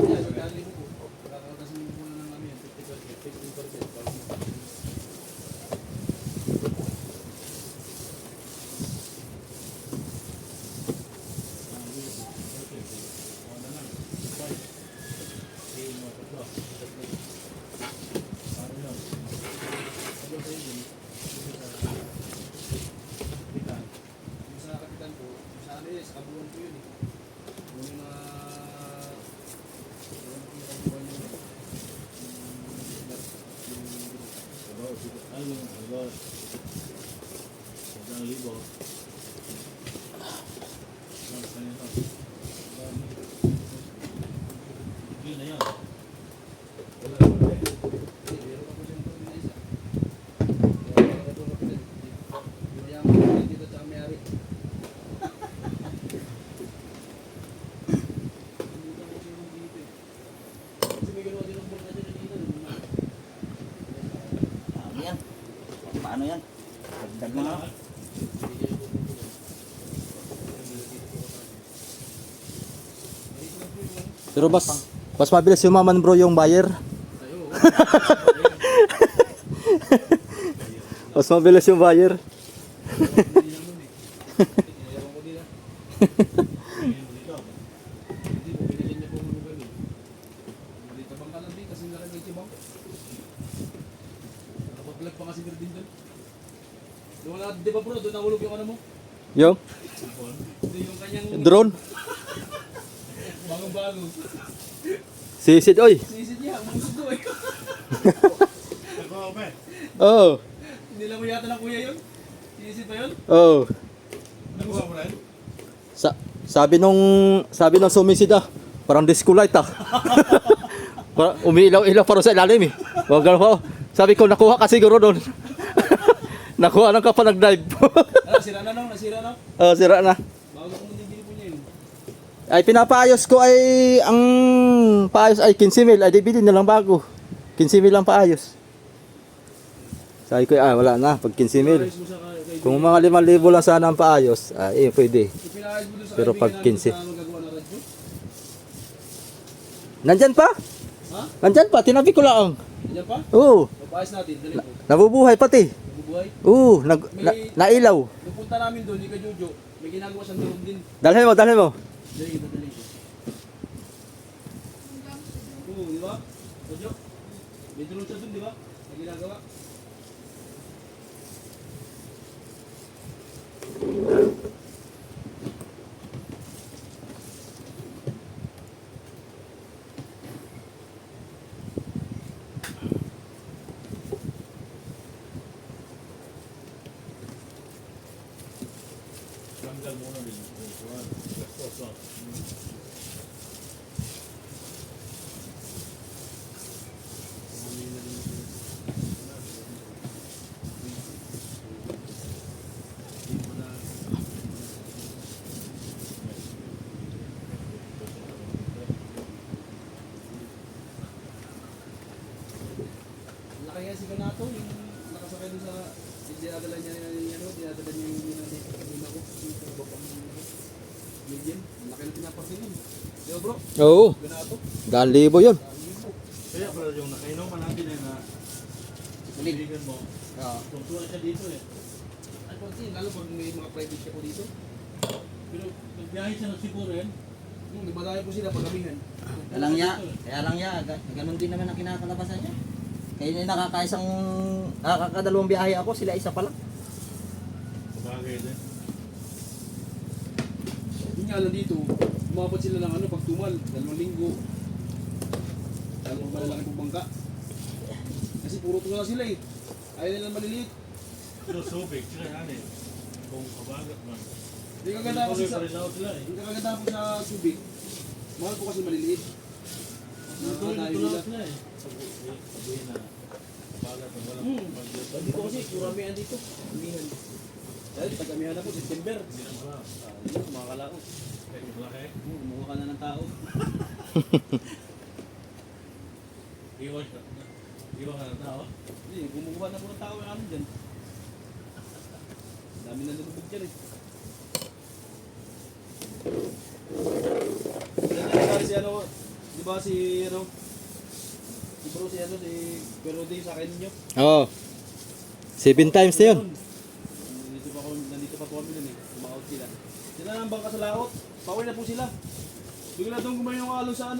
Speaker 6: Kaya, nagdali mo po. Kakatasin mo muna ng namin, 50%, 15%. Bago mo. Yung sa kapitan ko, yung sa ano yun, sa kabuuan ko yun eh. Yung mga... yung kabuuan yun eh. Meron ako dyan po na isa. Kaya ito kapitan, mayaman ko dito sa may-ari. Hindi ko kasi yung dito eh. Kasi may ginawa din ang burka dyan dito.
Speaker 2: Ano yan? Paano yan? Dagdag mo na.
Speaker 1: Pero mas mabilis yumaman bro yung buyer. Mas mabilis yung buyer.
Speaker 6: Ewan ko din ah. Hindi po, binigyan niya po mga ganun. Dito bang ka lang din kasi laki ng itibang. Nakapag-vlog pa kasi din doon. Yung wala, di ba bro, doon nahulog yung ano mo?
Speaker 1: Yung
Speaker 6: Hindi yung kanyang
Speaker 1: drone.
Speaker 6: bagong-bago.
Speaker 1: Sisid oy.
Speaker 6: Sisid niya, musod doon eh.
Speaker 1: Oh.
Speaker 6: Nila mo yata ng kuya yun? Sisid pa yun?
Speaker 1: Oh.
Speaker 8: Nakuha mo rin?
Speaker 1: Sabi nung sumisid parang disco light Parang umiilaw-ilaw parang sa ilalim eh. Wag ganun. Sabi ko nakuha ka siguro doon. Nakuha ng ka pa nag-dive.
Speaker 6: Sira na lang, nasira na.
Speaker 1: Oh, sira na.
Speaker 6: Bago kong nabibili po niya yun.
Speaker 1: Ay pinapaayos ko ay ang paayos ay 15 mil. Ay di bilhin na lang bago. 15 mil lang paayos. Sabi ko wala na pag 15 mil.
Speaker 6: Ayos mo sa kay
Speaker 1: Kung mga 5,000 lang sana ang paayos, pwede.
Speaker 6: Ipinaayos mo doon sa
Speaker 1: Pero pag
Speaker 6: kaibigan natin
Speaker 1: 15.
Speaker 6: sa magagawa ng radyo.
Speaker 1: Nandyan pa?
Speaker 6: Ha?
Speaker 1: Nandyan pa, tinabi ko lang.
Speaker 6: Diyan pa?
Speaker 1: Oo,
Speaker 6: Papaayos natin, dali po.
Speaker 1: nabubuhay pati.
Speaker 6: Bubuhay.
Speaker 1: Oo, nailaw.
Speaker 6: Nung punta namin doon, ikaw Jojo, may ginagawa siyang drone din.
Speaker 1: Dalhin mo, dalhin mo.
Speaker 6: Dali ko, dali ko. Oo, di ba? Jojo, may drone siya doon, di ba? May ginagawa.
Speaker 8: Tanggal muna din. Gastos, no?
Speaker 6: Laki nga si Ganato, yung nakasakay doon sa dinadala niya dinadala niya yung lima ko, yung babang medium. Laki na pinapartin yun. Di ba bro?
Speaker 1: Oo,
Speaker 6: Ganato.
Speaker 1: 10,000 yun.
Speaker 8: Kaya pala yung nakainuman natin eh na kaibigan mo. Tungtuan siya dito eh.
Speaker 6: Ay, konti, lalo pag may mga private siya po dito.
Speaker 8: Pero nagbiyahe siya ng Cebu rin.
Speaker 6: Nagmadayo po sila pagamihan.
Speaker 2: Kaya lang ya, ganun din naman ang kinakalabasan niya. Kaya nakakadalawang biyahe ako, sila isa pa lang.
Speaker 8: Sabagay din.
Speaker 6: Yun nga lang dito, umabot sila ng pagtumal, 2 linggo. Dalawang malalaki pong bangka. Kasi puro tunga sila eh. Ayaw nila maliliit.
Speaker 8: Pero subik sila yan eh. Kung kabagat man.
Speaker 6: Hindi kaganda kasi sa...
Speaker 8: Parilao sila eh.
Speaker 6: Hindi kaganda po sa tubig. Mahal po kasi maliliit. Nakakadayo nila.
Speaker 8: Sila eh. Sabihin na kabagat na walang pagdito.
Speaker 6: Dito kasi, kuramihan dito. Amihan. Dahil tagamihan na po, September.
Speaker 8: Hindi na marami.
Speaker 6: Hindi na, kumakalaot.
Speaker 8: Kaya malaki.
Speaker 6: Mukha ka na ng tao.
Speaker 8: Iwan ka. Iwan ka ng tao.
Speaker 6: Hindi, gumukuha na po ng tao yung dyan. Dami na nalubog dyan eh. Dahil si di ba si bro si pero di sa akin ninyo.
Speaker 1: Oo. 7 times na yun.
Speaker 6: Nandito pa po kami nun eh. Tumaot sila. Sila na ang bangka sa laot. Pauwi na po sila. Bigla doon kumain yung alon sa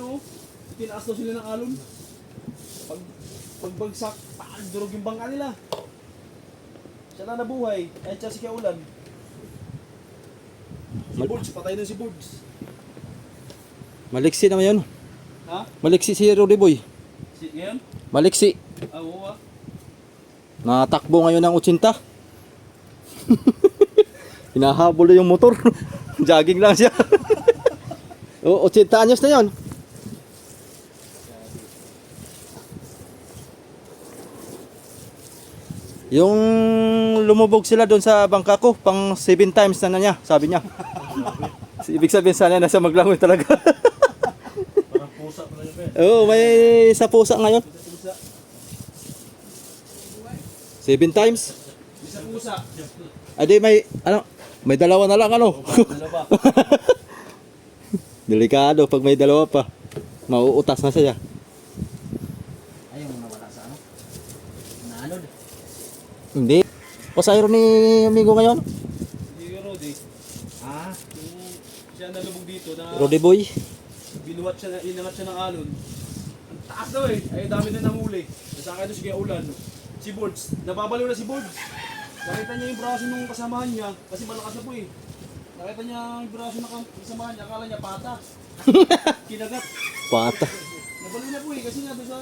Speaker 6: tinaas daw sila ng alon. Pagbagsak, durog yung bangka nila. Siya na nabuhay. Ayun siya si Kaulan. Si Bulls, patay na si Bulls.
Speaker 1: Maliksi naman yun.
Speaker 6: Ha?
Speaker 1: Maliksi si Rudy Boy.
Speaker 6: Ngayon?
Speaker 1: Maliksi.
Speaker 6: Oo ah.
Speaker 1: Natakbo ngayon ng 80. Hinahabol na yung motor. Jogging lang siya. O, 80 anyos na yun. Yung lumubog sila doon sa bangka ko, pang 7 times na niya, sabi niya. Ibig sabihin sana nasa maglangoy talaga.
Speaker 8: Parang pusa pala yung pet.
Speaker 1: Oo, may sa pusa ngayon. 7 times.
Speaker 6: Isa pusa.
Speaker 1: Adi may dalawa na lang
Speaker 6: Dalawa.
Speaker 1: Delikado pag may dalawa pa. Mauutas na siya.
Speaker 2: Ayaw mo nawala sa naanod.
Speaker 1: Hindi. Pasayro ni amigo ngayon.
Speaker 6: Hindi yung Rodi.
Speaker 2: Ah,
Speaker 6: Yung siya nalubog dito na
Speaker 1: Rudy Boy.
Speaker 6: inangat siya ng alon. Ang taas daw eh. Ay dami na namuli. Nasakay doon si Kaulan. Si Bulls. Nababaliw na si Bulls. Nakita niya yung braso nung kasamahan niya. Kasi malakas na po eh. Nakita niya yung braso ng kasamahan niya. Akala niya pata. Kinagat.
Speaker 1: Pata.
Speaker 6: Nabaliw na po eh. Kasi nga doon sa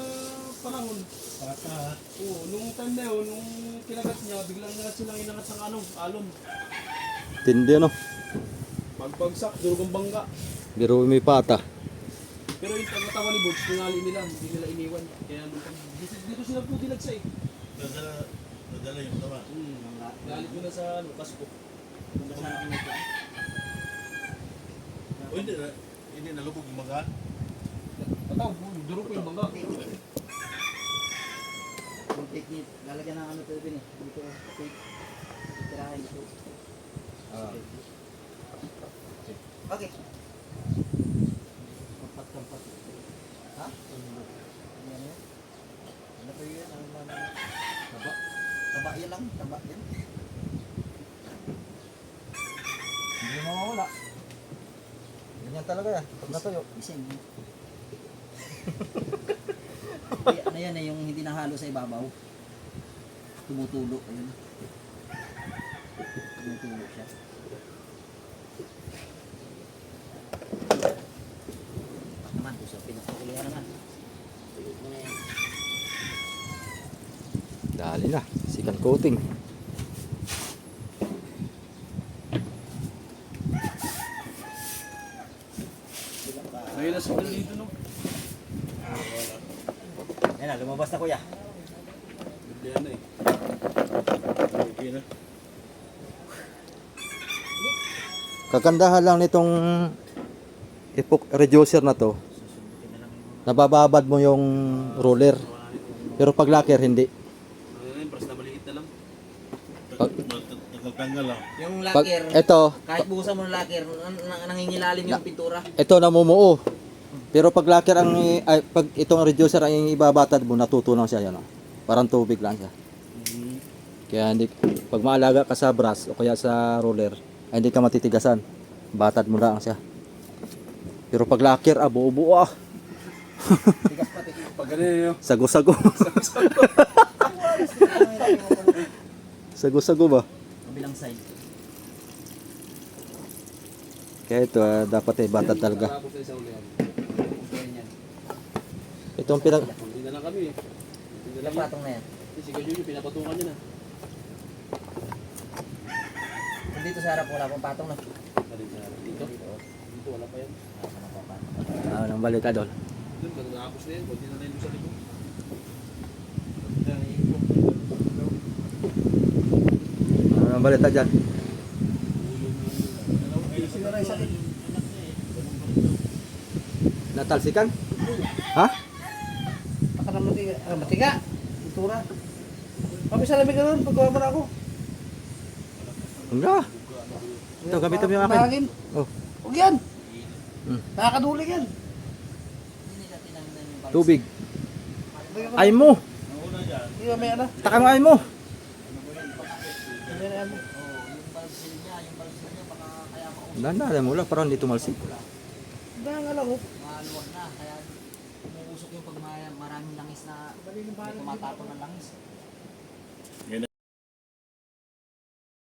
Speaker 6: panahon.
Speaker 8: Pata ha.
Speaker 6: Oo, nung time na yun, nung kinagat niya, biglang silang inangat ng alon.
Speaker 1: Tindi ano.
Speaker 6: Pagbagsak, durog ang bangka.
Speaker 1: Biro may pata.
Speaker 6: Pero yung pagkatawa ni Bulls, tingali nila, hindi nila iniwan. Kaya dito sila po dilagsa eh.
Speaker 8: Nadala yung tama.
Speaker 6: Galit ko na sa ano, kasko.
Speaker 2: Kung saan ako nito.
Speaker 8: O hindi nalubog yung mga.
Speaker 6: Ataw, duro ko yung bangga.
Speaker 2: Yung technique, lalagyan ng ano ito din eh. Dito, tape. Titirahin dito. Okay. Kampat. Ha? Ano yan? Ano pa yun? Ano ba? Taba. Taba yan lang. Taba yan.
Speaker 1: Hindi mawawala. Ganyan talaga yan. Pag natuyo.
Speaker 2: Isang. Ano yan eh, yung hindi nahalo sa ibabaw. Tumutulo. Ayun. Tumutulo siya. Naman, sa pinakulihan naman. Tuyo mo na yan.
Speaker 1: Dali na. Second coating.
Speaker 6: Ngayon na sa dito, no?
Speaker 2: Yan na, lumabas na kuya.
Speaker 6: Hindi na eh.
Speaker 8: Okay na.
Speaker 1: Kagandahan lang nitong epoch reducer na to. Nabababad mo yung roller. Pero pag lacquer hindi.
Speaker 6: Ano yun, pras na maliit na lang.
Speaker 8: Nagtanggal lang.
Speaker 2: Yung
Speaker 1: Pag
Speaker 2: lacquer,
Speaker 1: ito,
Speaker 2: kahit buhusan mo ng lacquer, nangingilalim yung pintura.
Speaker 1: ito namumuo. Pero pag lacquer ang pag itong reducer ang ibabatad mo, natutunaw siya yan. Oh. Parang tubig lang siya. Kaya hindi pag maalaga ka sa brush o kaya sa roller, ay hindi ka matitigasan. Batad mo lang siya. Pero pag lacquer, buo-buo ah.
Speaker 6: Pag ganun yun,
Speaker 1: Sago-sago. Sago-sago ba?
Speaker 2: Kabilang side.
Speaker 1: Kaya ito dapat batad talaga.
Speaker 6: tapos na sa ulihan.
Speaker 2: Ganyan.
Speaker 1: Itong pinag
Speaker 6: Hindi na lang kami eh. Hindi na
Speaker 2: Ilang
Speaker 6: lang.
Speaker 2: patong na yan.
Speaker 6: Si Gajo pinapatungan niya na.
Speaker 2: Kung dito sa harap, wala pang patong na.
Speaker 6: Dito? Dito, wala pa yan.
Speaker 1: nang balita doon.
Speaker 6: Doon, matapos na yan. Kunti na lang doon sa likod.
Speaker 1: Nang balita dyan. Natalsikan? Ha?
Speaker 7: Baka na matiga. Itura. Kami sa lamig na ron, paggawa mo na ako.
Speaker 1: Enggak. Ito, gamitin mo yung akin.
Speaker 7: Mahangin.
Speaker 1: Oh,
Speaker 7: Huwag yan.
Speaker 1: Hmm.
Speaker 7: Nakakadulig yan.
Speaker 1: tubig.
Speaker 7: Bigyan ko-
Speaker 1: Ay mo.
Speaker 7: Hindi ba may ano?
Speaker 1: Taka mo ay mo.
Speaker 7: Hindi na ano.
Speaker 1: Dandan mo lang, parang hindi tumalsik.
Speaker 7: Dahil nga lang oh.
Speaker 2: Maluwag na, kaya umuusok yung pag maraming langis na may tumatapon ng langis.